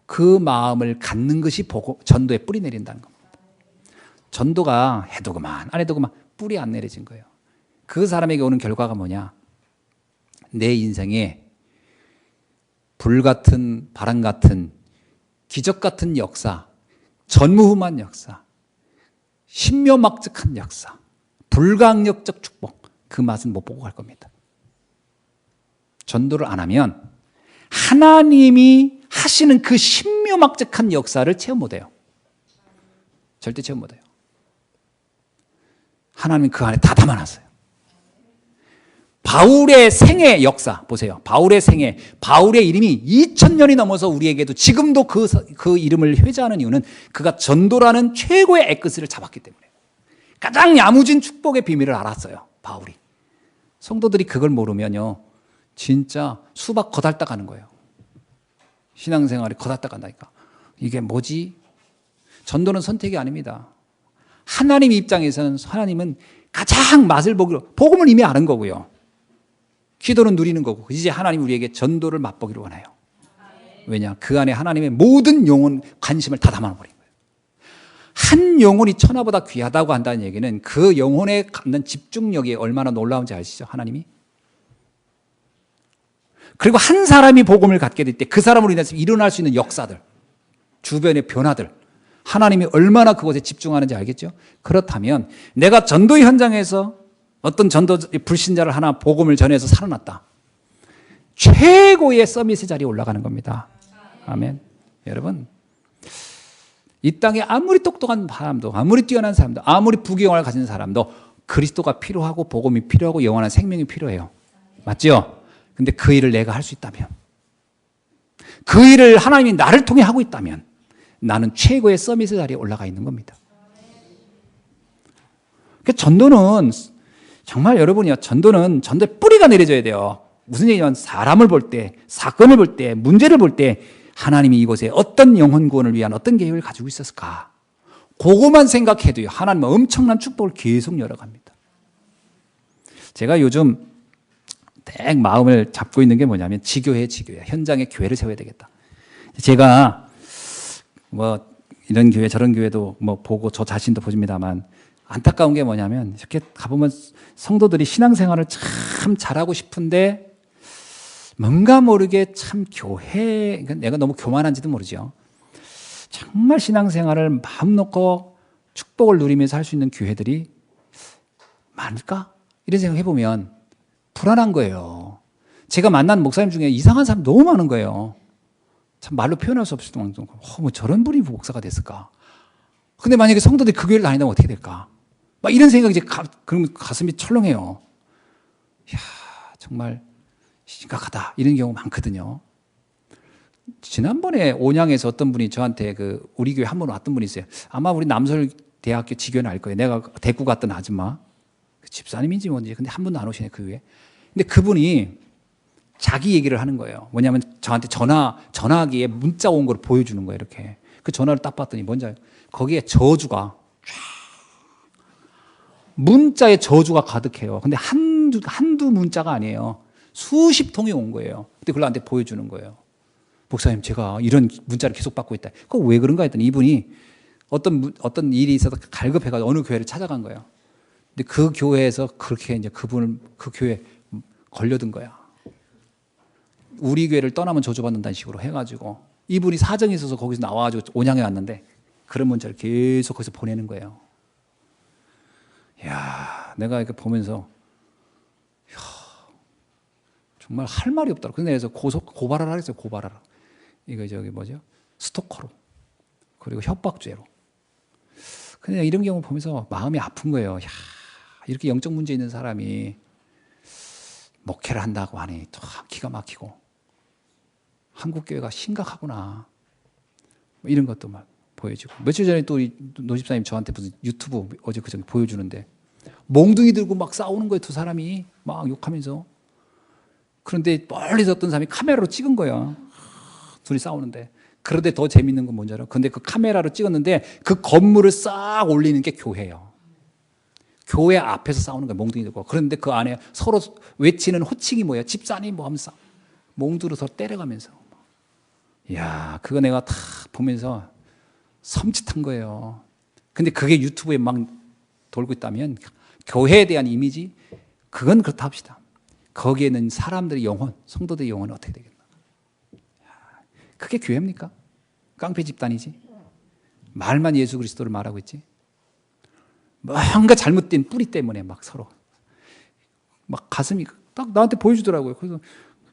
그 마음을 갖는 것이 전도에 뿌리 내린다는 겁니다. 전도가 해도 그만, 안 해도 그만, 뿌리 안 내려진 거예요. 그 사람에게 오는 결과가 뭐냐? 내 인생에 불같은, 바람 같은, 기적 같은 역사, 전무후무한 역사, 신묘막측한 역사, 불강력적 축복, 그 맛은 못 보고 갈 겁니다. 전도를 안 하면 하나님이 하시는 그 신묘막측한 역사를 체험 못해요. 절대 체험 못해요. 하나님이 그 안에 다 담아놨어요. 바울의 생애 역사 보세요. 바울의 생애, 바울의 이름이 2000년이 넘어서 우리에게도 지금도 그 이름을 회자하는 이유는 그가 전도라는 최고의 에크스를 잡았기 때문에, 가장 야무진 축복의 비밀을 알았어요. 바울이. 성도들이 그걸 모르면요, 진짜 수박 거달다 가는 거예요. 신앙생활이 거달다 간다니까. 이게 뭐지? 전도는 선택이 아닙니다. 하나님 입장에서는 하나님은 가장 맛을 보기로, 복음을 이미 아는 거고요, 기도는 누리는 거고, 이제 하나님 우리에게 전도를 맛보기를 원해요. 왜냐? 그 안에 하나님의 모든 영혼 관심을 다 담아버린 거예요. 한 영혼이 천하보다 귀하다고 한다는 얘기는 그 영혼에 갖는 집중력이 얼마나 놀라운지 아시죠? 하나님이. 그리고 한 사람이 복음을 갖게 될 때 그 사람으로 인해서 일어날 수 있는 역사들, 주변의 변화들, 하나님이 얼마나 그것에 집중하는지 알겠죠? 그렇다면 내가 전도 현장에서 어떤 전도 불신자를 하나 복음을 전해서 살아났다, 최고의 서밋의 자리에 올라가는 겁니다. 아멘. 여러분, 이 땅에 아무리 똑똑한 사람도, 아무리 뛰어난 사람도, 아무리 부귀영화를 가진 사람도 그리스도가 필요하고 복음이 필요하고 영원한 생명이 필요해요. 맞죠? 근데 그 일을 내가 할 수 있다면, 그 일을 하나님이 나를 통해 하고 있다면 나는 최고의 서밋 자리에 올라가 있는 겁니다. 그러니까 전도는 정말 여러분이요, 전도의 뿌리가 내려져야 돼요. 무슨 얘기냐면 사람을 볼 때, 사건을 볼 때, 문제를 볼 때 하나님이 이곳에 어떤 영혼 구원을 위한 어떤 계획을 가지고 있었을까? 그것만 생각해도요, 하나님은 엄청난 축복을 계속 열어갑니다. 제가 요즘 딱 마음을 잡고 있는 게 뭐냐면 지교회. 현장에 교회를 세워야 되겠다. 제가 뭐 이런 교회 저런 교회도 뭐 보고 저 자신도 보십니다만 안타까운 게 뭐냐면 이렇게 가보면 성도들이 신앙생활을 참 잘하고 싶은데 뭔가 모르게 참 교회, 내가 너무 교만한지도 모르죠. 정말 신앙생활을 마음 놓고 축복을 누리면서 할 수 있는 교회들이 많을까? 이런 생각 해보면 불안한 거예요. 제가 만난 목사님 중에 이상한 사람 너무 많은 거예요. 참 말로 표현할 수 없을 정도로 뭐 저런 분이 목사가 됐을까? 근데 만약에 성도들이 그 교회를 다닌다면 어떻게 될까? 막 이런 생각이 이제 그러면 가슴이 철렁해요. 이야, 정말 심각하다. 이런 경우 많거든요. 지난번에 온양에서 어떤 분이 저한테 우리 교회 한 번 왔던 분이 있어요. 아마 우리 남설대학교 지교는 알 거예요. 내가 데리고 갔던 아줌마. 집사님인지 뭔지. 근데 한 번도 안 오시네, 그 교회에. 근데 그분이 자기 얘기를 하는 거예요. 뭐냐면 저한테 전화기에 문자 온 걸 보여주는 거예요, 이렇게. 그 전화를 딱 봤더니 뭔지 알아요? 거기에 저주가 문자에 저주가 가득해요. 근데 한두 문자가 아니에요. 수십 통이 온 거예요. 근데 그걸 나한테 보여주는 거예요. 목사님, 제가 이런 문자를 계속 받고 있다. 그거 왜 그런가 했더니 이분이 어떤 일이 있어서 갈급해가지고 어느 교회를 찾아간 거예요. 근데 그 교회에서 그렇게 이제 그 교회에 걸려든 거야. 우리 교회를 떠나면 저주받는다는 식으로 해가지고 이분이 사정이 있어서 거기서 나와가지고 온양에 왔는데 그런 문자를 계속 거기서 보내는 거예요. 이야, 내가 이렇게 보면서 이야, 정말 할 말이 없더라고. 그래서 고발하라 그랬어요. 고발하라. 이거 뭐죠? 스토커로, 그리고 협박죄로. 근데 이런 경우 보면서 마음이 아픈 거예요. 야, 이렇게 영적 문제 있는 사람이 목회를 한다고 하니 또 기가 막히고 한국 교회가 심각하구나. 뭐 이런 것도 막 보여주고. 며칠 전에 또 우리 노 집사님 저한테 무슨 유튜브 어제 그저께 보여주는데 몽둥이 들고 막 싸우는 거예요. 두 사람이 막 욕하면서. 그런데 멀리서 어떤 사람이 카메라로 찍은 거야. 둘이 싸우는데. 그런데 더 재밌는 건 뭔지 알아? 근데 그 카메라로 찍었는데 그 건물을 싹 올리는 게 교회예요. 교회 앞에서 싸우는 거예요. 몽둥이 들고. 그런데 그 안에 서로 외치는 호칭이 뭐예요? 집사님 뭐 하면서 몽둥이로 때려가면서. 이야, 그거 내가 다 보면서 섬찟한 거예요. 근데 그게 유튜브에 막 돌고 있다면 교회에 대한 이미지, 그건 그렇다 합시다. 거기에는 사람들의 영혼, 성도들의 영혼은 어떻게 되겠나? 그게 교회입니까? 깡패 집단이지. 말만 예수 그리스도를 말하고 있지. 뭔가 잘못된 뿌리 때문에 막 서로 막 가슴이 딱 나한테 보여주더라고요. 그래서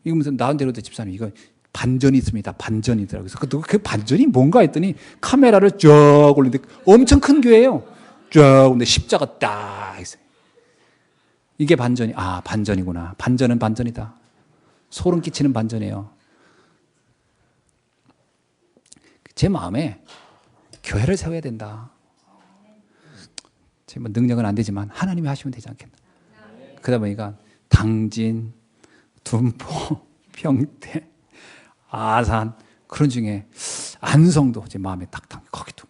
이거 무슨 나한테로도 집사님 이거 반전이 있습니다. 반전이더라고요. 그래서 그 반전이 뭔가 했더니 카메라를 쫙 올리는데 엄청 큰 교회예요. 쫙 올리는데 십자가 딱 있어요. 이게 반전이, 반전이구나. 반전은 반전이다. 소름 끼치는 반전이에요. 제 마음에 교회를 세워야 된다. 제 능력은 안 되지만 하나님이 하시면 되지 않겠나. 그러다 보니까 당진, 둔포, 평택, 아산 그런 중에 안성도 제 마음에 딱 거기도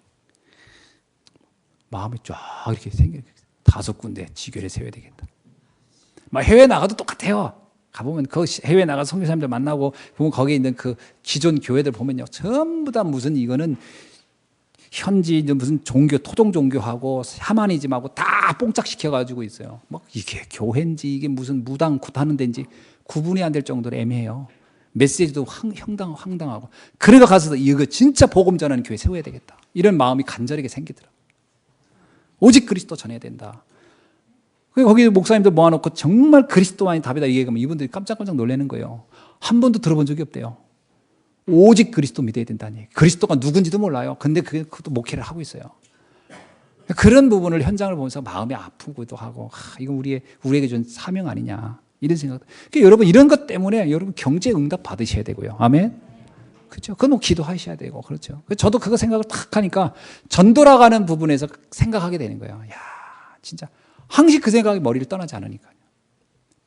마음이 쫙 이렇게 생겨. 5군데 지교를 세워야 되겠다. 막 해외 나가도 똑같아요. 가보면 그 해외 나가 선교사님들 만나고 보면 거기에 있는 그 기존 교회들 보면요, 전부 다 무슨 이거는 현지 무슨 종교 토종 종교하고 샤머니즘하고 다 뽕짝 시켜가지고 있어요. 막 이게 교회인지 이게 무슨 무당 굿하는 데인지 구분이 안 될 정도로 애매해요. 메시지도 황당하고. 그래서 가서 이거 진짜 복음 전하는 교회 세워야 되겠다. 이런 마음이 간절하게 생기더라고요. 오직 그리스도 전해야 된다. 거기 목사님들 모아놓고 정말 그리스도만이 답이다 얘기하면 이분들이 깜짝깜짝 놀라는 거예요. 한 번도 들어본 적이 없대요. 오직 그리스도 믿어야 된다는 얘기. 그리스도가 누군지도 몰라요. 근데 그것도 목회를 하고 있어요. 그런 부분을 현장을 보면서 마음이 아프기도 하고, 이건 우리에게 준 사명 아니냐, 이런 생각. 그러니까 여러분, 이런 것 때문에 여러분 경제 응답 받으셔야 되고요. 아멘. 그렇죠. 그건 뭐 기도하셔야 되고, 그렇죠. 저도 그거 생각을 딱 하니까 전 돌아가는 부분에서 생각하게 되는 거예요. 야, 진짜 항시 그 생각이 머리를 떠나지 않으니까요.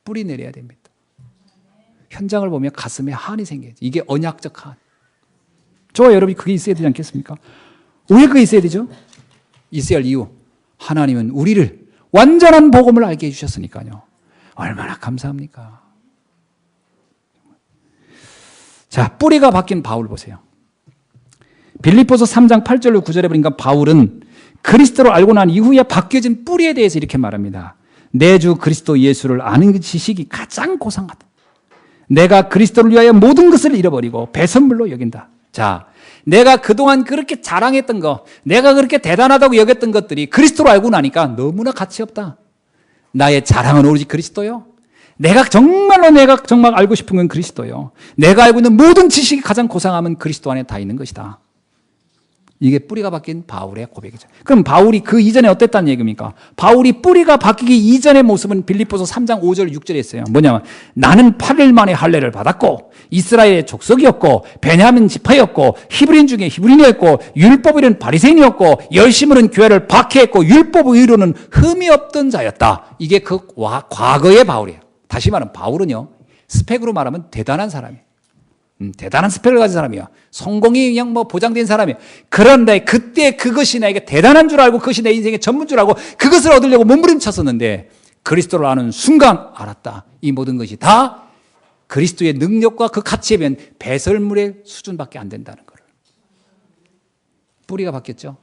뿌리 내려야 됩니다. 현장을 보면 가슴에 한이 생겨요. 이게 언약적 한. 저와 여러분이 그게 있어야 되지 않겠습니까? 왜 그게 있어야 되죠? 있어야 할 이유. 하나님은 우리를 완전한 복음을 알게 해주셨으니까요. 얼마나 감사합니까? 자, 뿌리가 바뀐 바울 보세요. 빌립보서 3장 8절로 9절에 보니까 바울은 그리스도를 알고 난 이후에 바뀌어진 뿌리에 대해서 이렇게 말합니다. 내 주 그리스도 예수를 아는 그 지식이 가장 고상하다. 내가 그리스도를 위하여 모든 것을 잃어버리고 배선물로 여긴다. 자, 내가 그동안 그렇게 자랑했던 거, 내가 그렇게 대단하다고 여겼던 것들이 그리스도로 알고 나니까 너무나 가치 없다. 나의 자랑은 오로지 그리스도요. 내가 정말 알고 싶은 건 그리스도요. 내가 알고 있는 모든 지식이 가장 고상함은 그리스도 안에 다 있는 것이다. 이게 뿌리가 바뀐 바울의 고백이죠. 그럼 바울이 그 이전에 어땠다는 얘기입니까? 바울이 뿌리가 바뀌기 이전의 모습은 빌립보서 3장 5절 6절에 있어요. 뭐냐면 나는 8일 만에 할례를 받았고 이스라엘의 족속이었고 베냐민 지파였고 히브리인 중에 히브리인이었고 율법의는 바리새인이었고 열심으로는 교회를 박해했고 율법 의로는 흠이 없던 자였다. 이게 그 과거의 바울이에요. 다시 말하면 바울은요, 스펙으로 말하면 대단한 사람이에요. 대단한 스펙을 가진 사람이야. 성공이 그냥 뭐 보장된 사람이야. 그런데 그때 그것이 나에게 대단한 줄 알고 그것이 내 인생의 전문 줄 알고 그것을 얻으려고 몸부림쳤었는데 그리스도를 아는 순간 알았다. 이 모든 것이 다 그리스도의 능력과 그 가치에 비한 배설물의 수준밖에 안 된다는 거를. 뿌리가 바뀌었죠.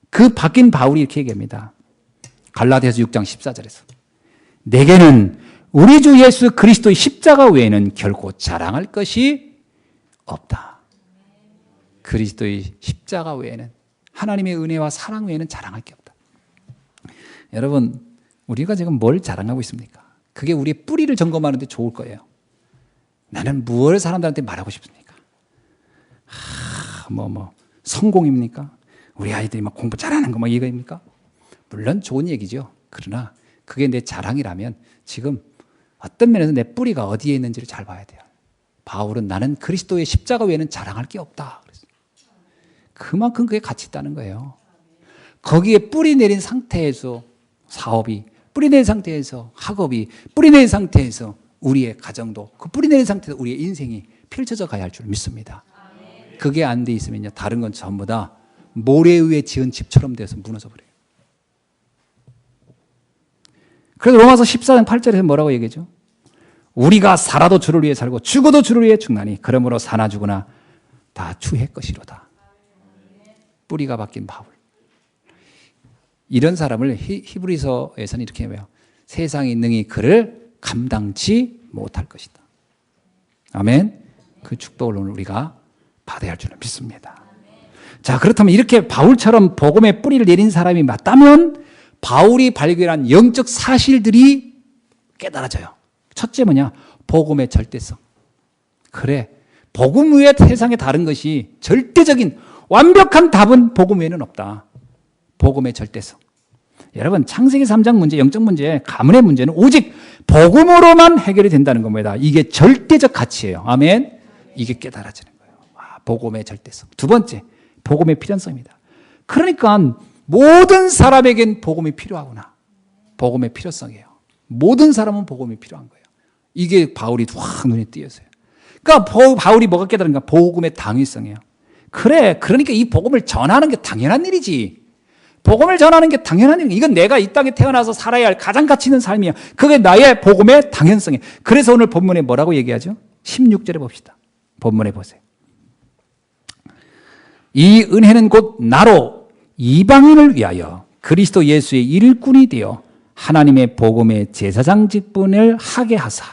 그 바뀐 바울이 이렇게 얘기합니다. 갈라디아서 6장 14절에서 내게는 우리 주 예수 그리스도의 십자가 외에는 결코 자랑할 것이 없다. 그리스도의 십자가 외에는, 하나님의 은혜와 사랑 외에는 자랑할 게 없다. 여러분, 우리가 지금 뭘 자랑하고 있습니까? 그게 우리의 뿌리를 점검하는 데 좋을 거예요. 나는 무엇을 사람들한테 말하고 싶습니까? 성공입니까? 우리 아이들이 막 공부 잘하는 거 이거입니까? 물론 좋은 얘기죠. 그러나 그게 내 자랑이라면 지금 어떤 면에서 내 뿌리가 어디에 있는지를 잘 봐야 돼요. 바울은 나는 그리스도의 십자가 외에는 자랑할 게 없다. 그만큼 그게 가치 있다는 거예요. 거기에 뿌리 내린 상태에서 사업이, 뿌리 내린 상태에서 학업이, 뿌리 내린 상태에서 우리의 가정도, 그 뿌리 내린 상태에서 우리의 인생이 펼쳐져 가야 할 줄 믿습니다. 그게 안 돼 있으면요, 다른 건 전부 다 모래 위에 지은 집처럼 돼서 무너져 버려요. 그래서 로마서 14장 8절에서 뭐라고 얘기하죠? 우리가 살아도 주를 위해 살고 죽어도 주를 위해 죽나니 그러므로 사나 죽으나 다 주의 것이로다. 뿌리가 바뀐 바울. 이런 사람을 히브리서에서는 이렇게 해요. 세상이 능히 그를 감당치 못할 것이다. 아멘. 그 축복을 오늘 우리가 받아야 할 줄을 믿습니다. 자, 그렇다면 이렇게 바울처럼 복음의 뿌리를 내린 사람이 맞다면 바울이 발견한 영적 사실들이 깨달아져요. 첫째 뭐냐? 복음의 절대성. 그래, 복음 외에 세상에 다른 것이 절대적인 완벽한 답은 복음 외에는 없다. 복음의 절대성. 여러분, 창세기 3장 문제, 영적 문제, 가문의 문제는 오직 복음으로만 해결이 된다는 겁니다. 이게 절대적 가치예요. 아멘. 이게 깨달아지는 거예요. 복음의 절대성. 두 번째, 복음의 필연성입니다. 그러니까 모든 사람에겐 복음이 필요하구나. 복음의 필요성이에요. 모든 사람은 복음이 필요한 거예요. 이게 바울이 확 눈에 띄었어요. 그러니까 바울이 뭐가 깨달은가? 복음의 당위성이에요. 그래, 그러니까 이 복음을 전하는 게 당연한 일이지. 복음을 전하는 게 당연한 일이야. 이건 내가 이 땅에 태어나서 살아야 할 가장 가치 있는 삶이야. 그게 나의 복음의 당연성이에요. 그래서 오늘 본문에 뭐라고 얘기하죠? 16절에 봅시다. 본문에 보세요. 이 은혜는 곧 나로 이방인을 위하여 그리스도 예수의 일꾼이 되어 하나님의 복음의 제사장 직분을 하게 하사.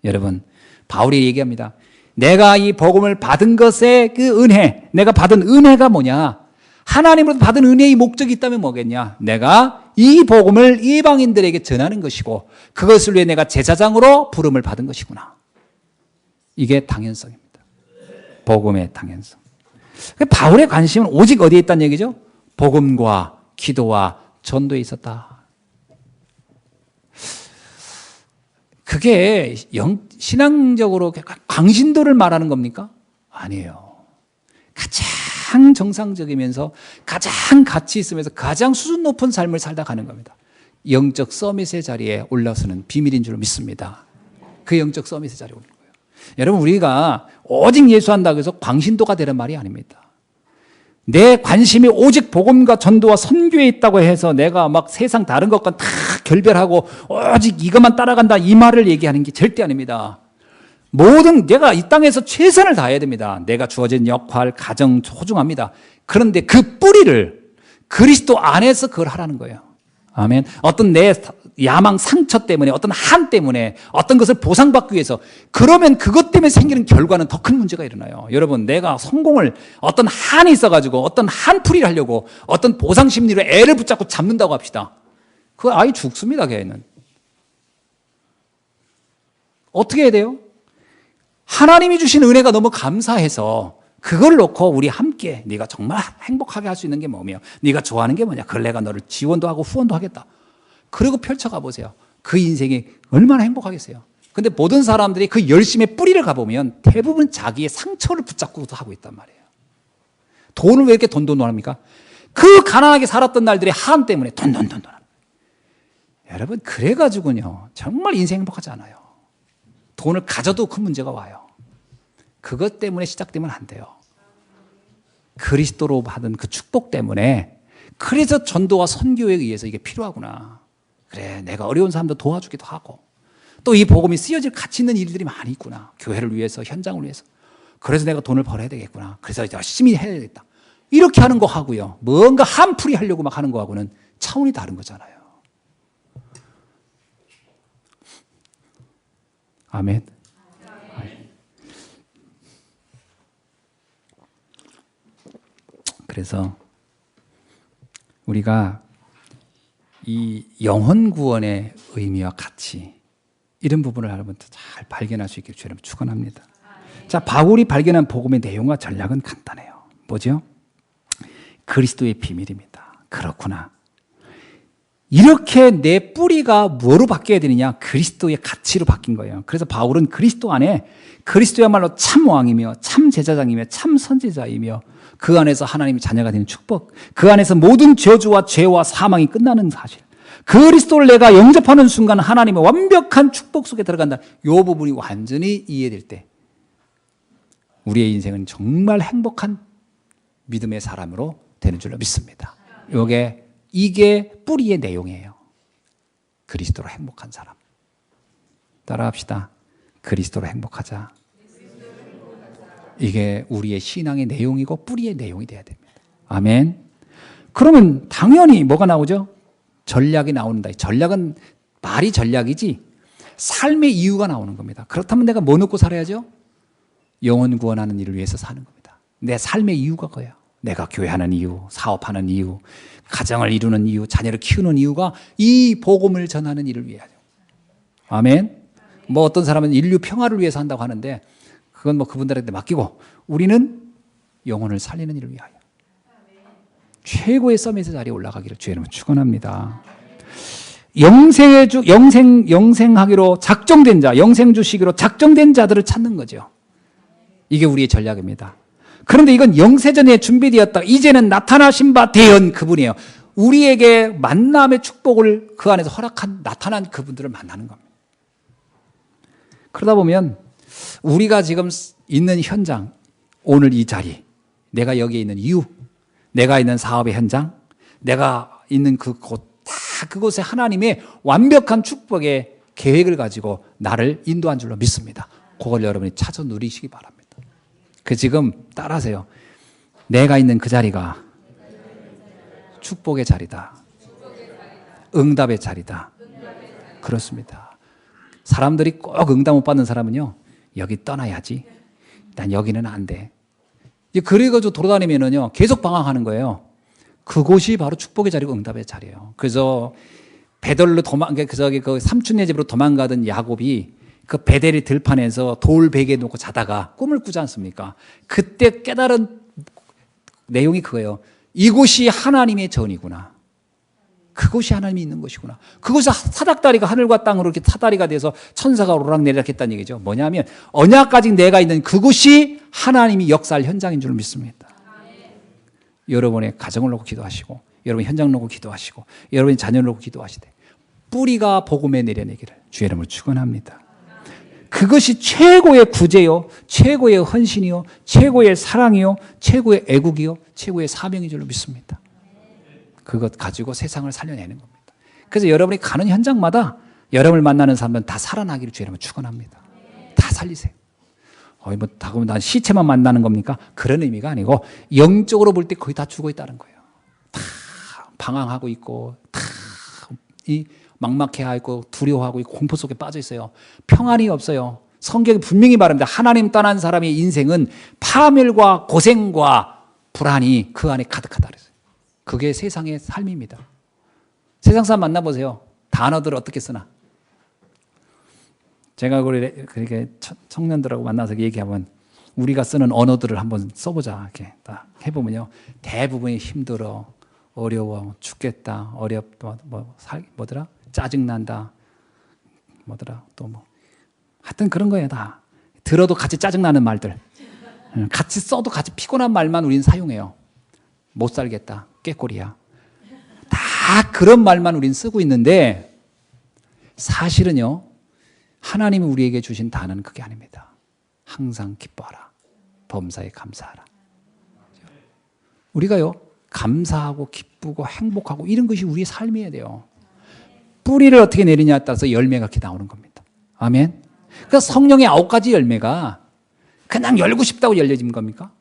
여러분, 바울이 얘기합니다. 내가 이 복음을 받은 것의 그 은혜, 내가 받은 은혜가 뭐냐? 하나님으로부터 받은 은혜의 목적이 있다면 뭐겠냐? 내가 이 복음을 이방인들에게 전하는 것이고 그것을 위해 내가 제사장으로 부름을 받은 것이구나. 이게 당연성입니다. 복음의 당연성. 바울의 관심은 오직 어디에 있다는 얘기죠? 복음과 기도와 전도에 있었다. 그게 신앙적으로 광신도를 말하는 겁니까? 아니에요. 가장 정상적이면서 가장 가치 있으면서 가장 수준 높은 삶을 살다 가는 겁니다. 영적 서밋의 자리에 올라서는 비밀인 줄 믿습니다. 그 영적 서밋의 자리에 오는 거예요. 여러분, 우리가 오직 예수한다고 해서 광신도가 되는 말이 아닙니다. 내 관심이 오직 복음과 전도와 선교에 있다고 해서 내가 막 세상 다른 것과 다 결별하고 오직 이것만 따라간다, 이 말을 얘기하는 게 절대 아닙니다. 모든 내가 이 땅에서 최선을 다해야 됩니다. 내가 주어진 역할, 가정 소중합니다. 그런데 그 뿌리를 그리스도 안에서 그걸 하라는 거예요. 아멘. 어떤 내 야망, 상처 때문에, 어떤 한 때문에, 어떤 것을 보상받기 위해서, 그러면 그것 때문에 생기는 결과는 더 큰 문제가 일어나요. 여러분, 내가 성공을 어떤 한이 있어가지고 어떤 한 풀이를 하려고 어떤 보상 심리로 애를 붙잡고 잡는다고 합시다. 그 아이 죽습니다, 걔는. 어떻게 해야 돼요? 하나님이 주신 은혜가 너무 감사해서 그걸 놓고 우리 함께 네가 정말 행복하게 할 수 있는 게 뭐며, 네가 좋아하는 게 뭐냐, 그걸 내가 너를 지원도 하고 후원도 하겠다. 그리고 펼쳐가 보세요. 그 인생이 얼마나 행복하겠어요. 근데 모든 사람들이 그 열심의 뿌리를 가보면 대부분 자기의 상처를 붙잡고도 하고 있단 말이에요. 돈을 왜 이렇게 돈합니까? 그 가난하게 살았던 날들의 한 때문에 돈. 여러분, 그래가지고요 정말 인생 행복하지 않아요. 돈을 가져도 큰 문제가 와요. 그것 때문에 시작되면 안 돼요. 그리스도로 받은 그 축복 때문에, 그래서 전도와 선교에 의해서 이게 필요하구나. 그래, 내가 어려운 사람도 도와주기도 하고, 또 이 복음이 쓰여질 가치 있는 일들이 많이 있구나. 교회를 위해서, 현장을 위해서. 그래서 내가 돈을 벌어야 되겠구나. 그래서 열심히 해야 되겠다. 이렇게 하는 거 하고요, 뭔가 한풀이 하려고 막 하는 거하고는 차원이 다른 거잖아요. 아멘. 그래서 우리가 이 영혼 구원의 의미와 가치, 이런 부분을 여러분들 잘 발견할 수 있기를 주님 축원합니다. 자, 바울이 발견한 복음의 내용과 전략은 간단해요. 뭐죠? 그리스도의 비밀입니다. 그렇구나. 이렇게 내 뿌리가 뭐로 바뀌어야 되느냐? 그리스도의 가치로 바뀐 거예요. 그래서 바울은 그리스도 안에, 그리스도야말로 참 왕이며 참 제사장이며 참 선지자이며 그 안에서 하나님의 자녀가 되는 축복, 그 안에서 모든 저주와 죄와 사망이 끝나는 사실, 그리스도를 내가 영접하는 순간 하나님의 완벽한 축복 속에 들어간다. 이 부분이 완전히 이해될 때 우리의 인생은 정말 행복한 믿음의 사람으로 되는 줄로 믿습니다. 이게 뿌리의 내용이에요. 그리스도로 행복한 사람. 따라합시다. 그리스도로 행복하자. 이게 우리의 신앙의 내용이고 뿌리의 내용이 돼야 됩니다. 아멘. 그러면 당연히 뭐가 나오죠? 전략이 나온다. 전략은 말이 전략이지 삶의 이유가 나오는 겁니다. 그렇다면 내가 뭐 놓고 살아야죠? 영혼 구원하는 일을 위해서 사는 겁니다. 내 삶의 이유가 그거예요. 내가 교회하는 이유, 사업하는 이유, 가정을 이루는 이유, 자녀를 키우는 이유가 이 복음을 전하는 일을 위하죠. 아멘. 뭐 어떤 사람은 인류 평화를 위해서 한다고 하는데 그건 뭐 그분들한테 맡기고, 우리는 영혼을 살리는 일을 위하여 최고의 서밋의 자리에 올라가기를 주의 이름으로 축원합니다. 영생하기로 작정된 자, 영생 주시기로 작정된 자들을 찾는 거죠. 이게 우리의 전략입니다. 그런데 이건 영세전에 준비되었다. 이제는 나타나신 바 대연 그분이에요. 우리에게 만남의 축복을 그 안에서 나타난 그분들을 만나는 겁니다. 그러다 보면 우리가 지금 있는 현장, 오늘 이 자리, 내가 여기에 있는 이유, 내가 있는 사업의 현장, 내가 있는 그곳, 다 그곳에 하나님의 완벽한 축복의 계획을 가지고 나를 인도한 줄로 믿습니다. 그걸 여러분이 찾아 누리시기 바랍니다. 지금 따라하세요. 내가 있는 그 자리가 축복의 자리다. 응답의 자리다. 그렇습니다. 사람들이 꼭 응답 못 받는 사람은요, 여기 떠나야지. 난 여기는 안 돼. 그래가지고 돌아다니면은요, 계속 방황하는 거예요. 그곳이 바로 축복의 자리고 응답의 자리예요. 그래서 베들로 그 삼촌네 집으로 도망가던 야곱이 그 베델의 들판에서 돌 베개 놓고 자다가 꿈을 꾸지 않습니까? 그때 깨달은 내용이 그거예요. 이곳이 하나님의 전이구나. 그곳이 하나님이 있는 것이구나. 그곳에 사닥다리가 하늘과 땅으로 이렇게 사다리가 돼서 천사가 오르락내리락 했다는 얘기죠. 뭐냐면 언약까지 내가 있는 그곳이 하나님이 역사할 현장인 줄 믿습니다. 여러분의 가정을 놓고 기도하시고, 여러분의 현장을 놓고 기도하시고, 여러분의 자녀를 놓고 기도하시되 뿌리가 복음에 내려내기를 주의 이름으로 축원합니다. 그것이 최고의 구제요, 최고의 헌신이요, 최고의 사랑이요, 최고의 애국이요, 최고의 사명인 줄로 믿습니다. 그것 가지고 세상을 살려내는 겁니다. 그래서 여러분이 가는 현장마다 여러분을 만나는 사람은 다 살아나기를 주의 이름으로 축원합니다. 다 살리세요. 그럼 난 시체만 만나는 겁니까? 그런 의미가 아니고 영적으로 볼 때 거의 다 죽어 있다는 거예요. 다 방황하고 있고, 다 막막해하고 두려워하고 있고 공포 속에 빠져 있어요. 평안이 없어요. 성경이 분명히 말합니다. 하나님 떠난 사람의 인생은 파멸과 고생과 불안이 그 안에 가득하다 그랬어요. 그게 세상의 삶입니다. 세상 사람 만나보세요. 단어들을 어떻게 쓰나. 제가 그렇게 청년들하고 만나서 얘기하면 우리가 쓰는 언어들을 한번 써보자 이렇게 딱 해보면요. 대부분이 힘들어, 어려워, 죽겠다, 어렵다, 뭐더라? 짜증난다, 뭐더라? 또 뭐. 하여튼 그런 거예요, 다. 들어도 같이 짜증나는 말들. 같이 써도 같이 피곤한 말만 우리는 사용해요. 못 살겠다, 꾀꼬리야. 다 그런 말만 우리는 쓰고 있는데 사실은요, 하나님이 우리에게 주신 단어는 그게 아닙니다. 항상 기뻐하라. 범사에 감사하라. 우리가요, 감사하고 기쁘고 행복하고 이런 것이 우리의 삶이어야 돼요. 뿌리를 어떻게 내리냐에 따라서 열매가 이렇게 나오는 겁니다. 아멘. 그러니까 성령의 9가지 열매가 그냥 열고 싶다고 열려진 겁니까?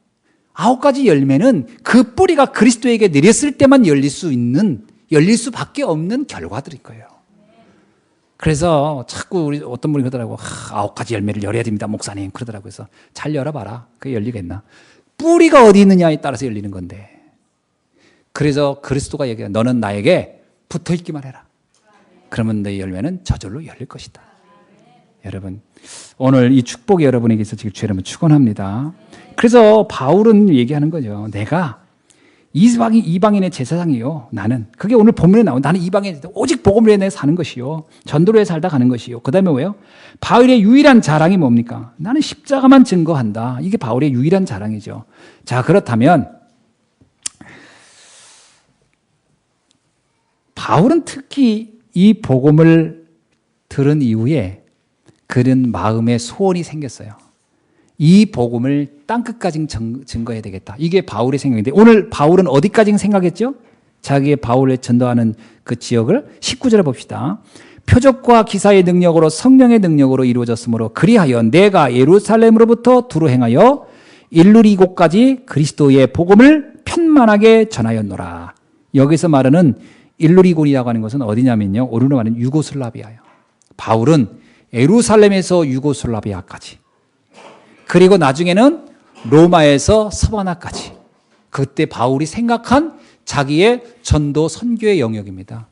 9가지 열매는 그 뿌리가 그리스도에게 내렸을 때만 열릴 수밖에 없는 결과들일 거예요. 그래서 자꾸 우리 어떤 분이 그러더라고. 9가지 열매를 열어야 됩니다, 목사님. 그러더라고요. 그래서 잘 열어봐라. 그게 열리겠나? 뿌리가 어디 있느냐에 따라서 열리는 건데. 그래서 그리스도가 얘기해요. 너는 나에게 붙어있기만 해라. 그러면 너의 열매는 저절로 열릴 것이다. 여러분, 오늘 이 축복이 여러분에게 있어 지금 주의 이름으로 축원합니다. 그래서 바울은 얘기하는 거죠. 내가 이방인의 제사장이요. 나는. 그게 오늘 본문에 나온 나는 이방인 오직 복음을 위해 사는 것이요. 전도를 위해 살다 가는 것이요. 그 다음에 뭐예요? 바울의 유일한 자랑이 뭡니까? 나는 십자가만 증거한다. 이게 바울의 유일한 자랑이죠. 자, 그렇다면 바울은 특히 이 복음을 들은 이후에 그런 마음의 소원이 생겼어요. 이 복음을 땅끝까지 증거해야 되겠다. 이게 바울의 생각인데 오늘 바울은 어디까지 생각했죠? 자기의 바울을 전도하는 그 지역을 19절에 봅시다. 표적과 기사의 능력으로 성령의 능력으로 이루어졌으므로 그리하여 내가 예루살렘으로부터 두루 행하여 일루리고까지 그리스도의 복음을 편만하게 전하였노라. 여기서 말하는 일루리곤이라고 하는 것은 어디냐면요. 오늘로 말하는 유고슬라비아예요. 바울은 예루살렘에서 유고슬라비아까지 그리고 나중에는 로마에서 서바나까지 그때 바울이 생각한 자기의 전도 선교의 영역입니다.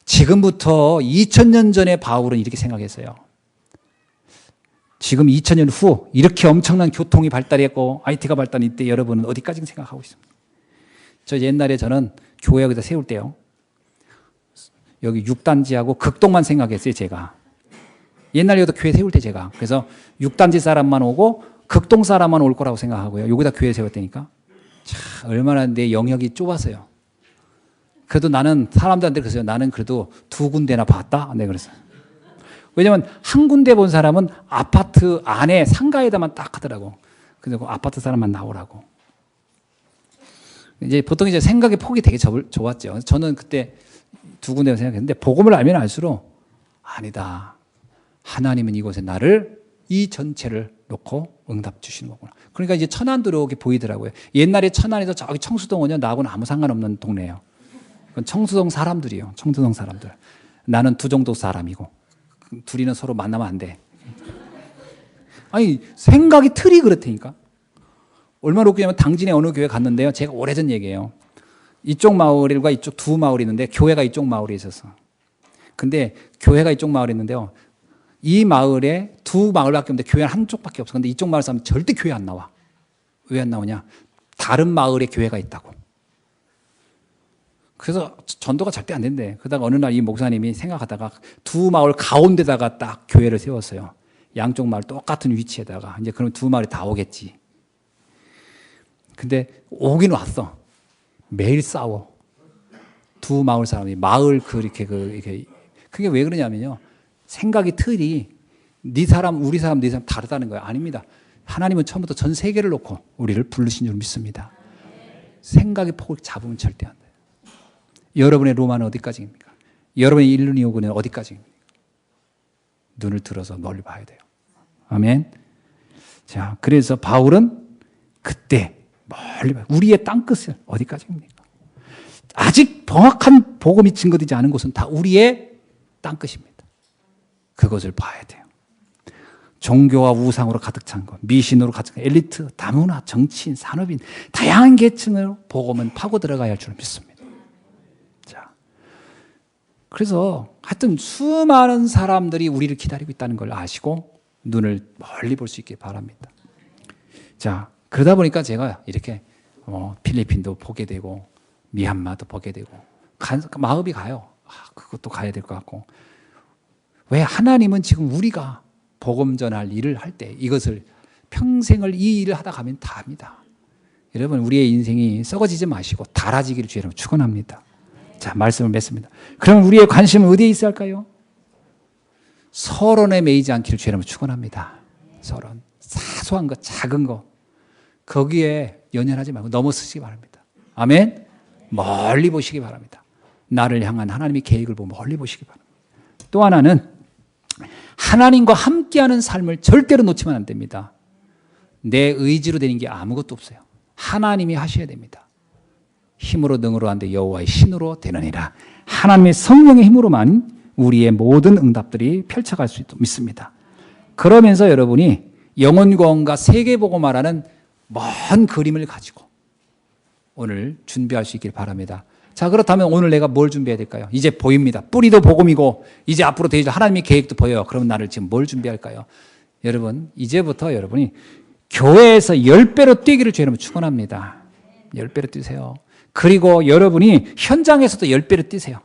지금부터 2000년 전에 바울은 이렇게 생각했어요. 지금 2000년 후 이렇게 엄청난 교통이 발달했고 IT가 발달한 이때 여러분은 어디까지 생각하고 있습니까? 옛날에 저는 교회 여기다 세울 때요. 여기 6단지하고 극동만 생각했어요, 제가. 옛날에도 교회 세울 때 제가. 그래서 6단지 사람만 오고 극동 사람만 올 거라고 생각하고요. 여기다 교회 세웠다니까. 참, 얼마나 내 영역이 좁았어요. 그래도 나는 사람들한테 그랬어요. 나는 그래도 2군데나 봤다. 네, 그랬어요. 왜냐면 한 군데 본 사람은 아파트 안에 상가에다만 딱 하더라고. 그래서 아파트 사람만 나오라고. 보통 생각의 폭이 되게 좁았죠. 저는 그때 2군데만 생각했는데 복음을 알면 알수록 아니다. 하나님은 이곳에 나를 이 전체를 놓고 응답 주시는 거구나. 그러니까 천안도 이렇게 보이더라고요. 옛날에 천안에서 저기 청수동 오냐 나하고는 아무 상관없는 동네예요. 그건 청수동 사람들이요. 청수동 사람들. 나는 두정도 사람이고 둘이는 서로 만나면 안 돼. 아니 생각이 틀이 그렇다니까. 얼마나 웃기냐면 당진에 어느 교회 갔는데요. 제가 오래전 얘기예요. 이쪽 마을과 이쪽 두 마을이 있는데 교회가 이쪽 마을에 있어서. 근데 교회가 이쪽 마을에 있는데요. 이 마을에 두 마을밖에 없는데 교회는 한쪽밖에 없어. 근데 이쪽 마을 사람은 절대 교회 안 나와. 왜 안 나오냐? 다른 마을에 교회가 있다고. 그래서 전도가 절대 안 된대. 그러다가 어느 날 이 목사님이 생각하다가 두 마을 가운데다가 딱 교회를 세웠어요. 양쪽 마을 똑같은 위치에다가. 이제 그럼 두 마을이 다 오겠지. 근데 오긴 왔어. 매일 싸워. 두 마을 사람이 마을 이렇게 그게 왜 그러냐면요. 생각이 틀이 네 사람 우리 사람 네 사람 다르다는 거예요. 아닙니다. 하나님은 처음부터 전 세계를 놓고 우리를 부르신 줄 믿습니다. 생각의 폭을 잡으면 절대 안 돼요. 여러분의 로마는 어디까지입니까? 여러분의 일루니오군은 어디까지입니까? 눈을 들어서 멀리 봐야 돼요. 아멘. 자, 그래서 바울은 그때 멀리 봐요. 우리의 땅끝을 어디까지입니까? 아직 정확한 복음이 증거되지 않은 곳은 다 우리의 땅끝입니다. 그것을 봐야 돼요. 종교와 우상으로 가득 찬 것, 미신으로 가득 찬 엘리트, 다문화, 정치인, 산업인, 다양한 계층으로 복음은 파고 들어가야 할 줄 믿습니다. 자, 그래서 하여튼 수많은 사람들이 우리를 기다리고 있다는 걸 아시고 눈을 멀리 볼 수 있길 바랍니다. 자, 그러다 보니까 제가 이렇게 필리핀도 보게 되고 미얀마도 보게 되고 마음이 가요. 그것도 가야 될 것 같고. 왜 하나님은 지금 우리가 복음 전할 일을 할 때 이것을 평생을 이 일을 하다 가면 다 합니다. 여러분 우리의 인생이 썩어지지 마시고 달아지기를 주의 이름으로 축원합니다. 자, 말씀을 맺습니다. 그럼 우리의 관심은 어디에 있어야 할까요? 서론에 매이지 않기를 주의 이름으로 축원합니다. 서론, 사소한 것, 작은 것 거기에 연연하지 말고 넘어서시기 바랍니다. 아멘. 멀리 보시기 바랍니다. 나를 향한 하나님의 계획을 보고 멀리 보시기 바랍니다. 또 하나는 하나님과 함께하는 삶을 절대로 놓치면 안 됩니다. 내 의지로 되는 게 아무것도 없어요. 하나님이 하셔야 됩니다. 힘으로 능으로 한데 여호와의 신으로 되느니라. 하나님의 성령의 힘으로만 우리의 모든 응답들이 펼쳐갈 수 있도록 믿습니다. 그러면서 여러분이 영혼구원과 세계복음화라는 먼 그림을 가지고 오늘 준비할 수 있길 바랍니다. 자, 그렇다면 오늘 내가 뭘 준비해야 될까요? 이제 보입니다. 뿌리도 복음이고 이제 앞으로 되어질 하나님의 계획도 보여요. 그러면 나를 지금 뭘 준비할까요? 여러분, 이제부터 여러분이 교회에서 10배로 뛰기를 주의 이름으로 축원합니다. 10배로 뛰세요. 그리고 여러분이 현장에서도 10배로 뛰세요.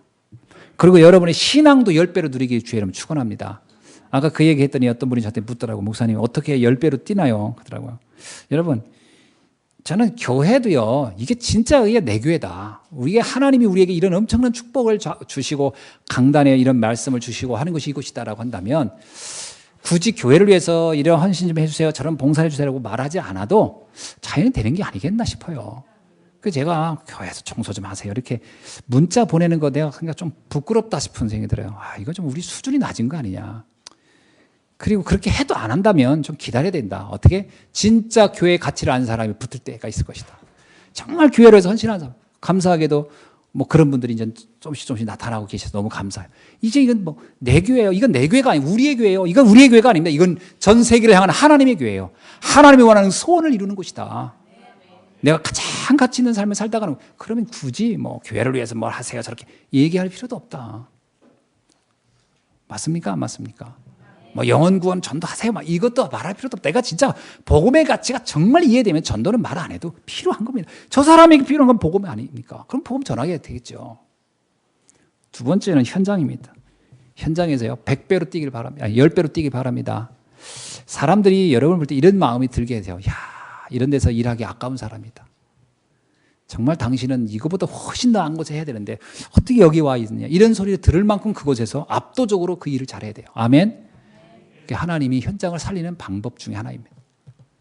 그리고 여러분의 신앙도 10배로 누리기를 주의 이름으로 축원합니다. 아까 그 얘기 했더니 어떤 분이 저한테 묻더라고요. 목사님 어떻게 10배로 뛰나요? 그러더라고요. 여러분, 저는 교회도요, 이게 진짜 내 교회다. 하나님이 우리에게 이런 엄청난 축복을 주시고 강단에 이런 말씀을 주시고 하는 것이 이곳이다라고 한다면 굳이 교회를 위해서 이런 헌신 좀 해주세요, 저런 봉사해 주세요라고 말하지 않아도 자연히 되는 게 아니겠나 싶어요. 그래서 제가 교회에서 청소 좀 하세요 이렇게 문자 보내는 거 내가 그러니까 좀 부끄럽다 싶은 생각이 들어요. 이거 좀 우리 수준이 낮은 거 아니냐. 그리고 그렇게 해도 안 한다면 좀 기다려야 된다. 어떻게? 진짜 교회의 가치를 아는 사람이 붙을 때가 있을 것이다. 정말 교회를 위해서 헌신하는 사람. 감사하게도 뭐 그런 분들이 이제 조금씩 나타나고 계셔서 너무 감사해요. 이제 이건 뭐 내 교회예요. 이건 내 교회가 아니고 우리의 교회예요. 이건 우리의 교회가 아닙니다. 이건 전 세계를 향한 하나님의 교회예요. 하나님이 원하는 소원을 이루는 곳이다. 내가 가장 가치 있는 삶을 살다가는 그러면 굳이 뭐 교회를 위해서 뭘 하세요 저렇게 얘기할 필요도 없다. 맞습니까? 안 맞습니까? 뭐 영혼 구원 전도하세요. 막 이것도 말할 필요도 없다. 내가 진짜 복음의 가치가 정말 이해되면 전도는 말 안 해도 필요한 겁니다. 저 사람에게 필요한 건 복음 아닙니까? 그럼 복음 전하게 되겠죠. 두 번째는 현장입니다. 현장에서요 100배로 뛰길 바랍니다. 10배로 뛰길 바랍니다. 사람들이 여러분을 볼 때 이런 마음이 들게 돼요. 야, 이런 데서 일하기 아까운 사람이다. 정말 당신은 이거보다 훨씬 나은 곳에 해야 되는데 어떻게 여기 와 있느냐. 이런 소리를 들을 만큼 그곳에서 압도적으로 그 일을 잘해야 돼요. 아멘. 하나님이 현장을 살리는 방법 중에 하나입니다.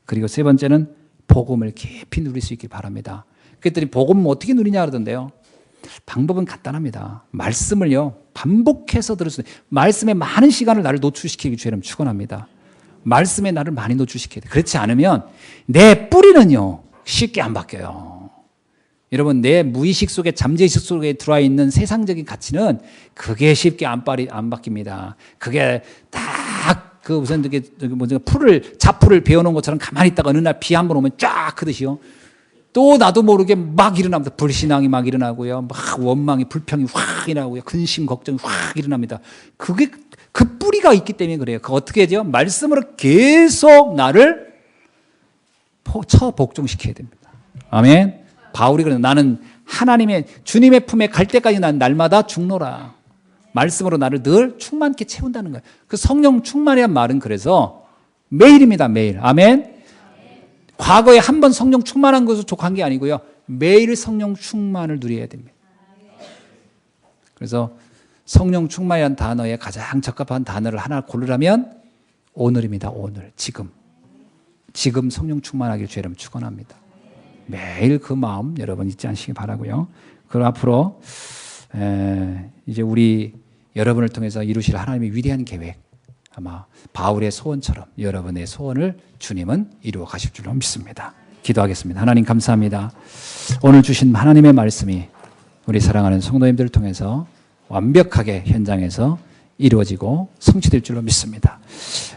그리고 세 번째는 복음을 깊이 누릴 수 있길 바랍니다. 그랬더니 복음은 어떻게 누리냐 그러던데요. 방법은 간단합니다. 말씀을요 반복해서 들을 수 있는 말씀에 많은 시간을 나를 노출시키기 주의를 축원합니다. 말씀에 나를 많이 노출시켜야 돼요. 그렇지 않으면 내 뿌리는요 쉽게 안 바뀌어요. 여러분 내 무의식 속에 잠재의식 속에 들어와 있는 세상적인 가치는 그게 쉽게 안 바뀝니다. 그게 딱 그 우선 자풀을 베어놓은 것처럼 가만히 있다가 어느 날 비 한 번 오면 쫙 크듯이요. 또 나도 모르게 막 일어납니다. 불신앙이 막 일어나고요. 막 원망이 불평이 확 일어나고요. 근심 걱정이 확 일어납니다. 그게 그 뿌리가 있기 때문에 그래요. 그 어떻게 하죠? 말씀으로 계속 나를 복종시켜야 됩니다. 아멘. 바울이 그래요. 나는 하나님의 주님의 품에 갈 때까지 난 날마다 죽노라. 말씀으로 나를 늘 충만케 채운다는 거예요. 그 성령 충만이란 말은 그래서 매일입니다. 매일. 아멘. 과거에 한 번 성령 충만한 것으로 족한 게 아니고요. 매일 성령 충만을 누려야 됩니다. 그래서 성령 충만이라는 단어에 가장 적합한 단어를 하나 고르라면 오늘입니다. 오늘, 지금. 지금 성령 충만하길 주 여러분 축원합니다. 매일 그 마음 여러분 잊지 않으시기 바라고요. 그럼 앞으로 이제 우리 여러분을 통해서 이루실 하나님의 위대한 계획, 아마 바울의 소원처럼 여러분의 소원을 주님은 이루어 가실 줄로 믿습니다. 기도하겠습니다. 하나님 감사합니다. 오늘 주신 하나님의 말씀이 우리 사랑하는 성도님들을 통해서 완벽하게 현장에서 이루어지고 성취될 줄로 믿습니다.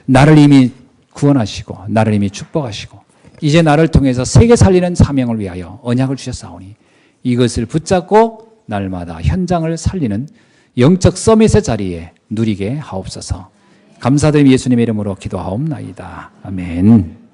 나를 이미 구원하시고 나를 이미 축복하시고 이제 나를 통해서 세계 살리는 사명을 위하여 언약을 주셨사오니 이것을 붙잡고 날마다 현장을 살리는 영적 서밋의 자리에 누리게 하옵소서. 감사드리며 예수님의 이름으로 기도하옵나이다. 아멘.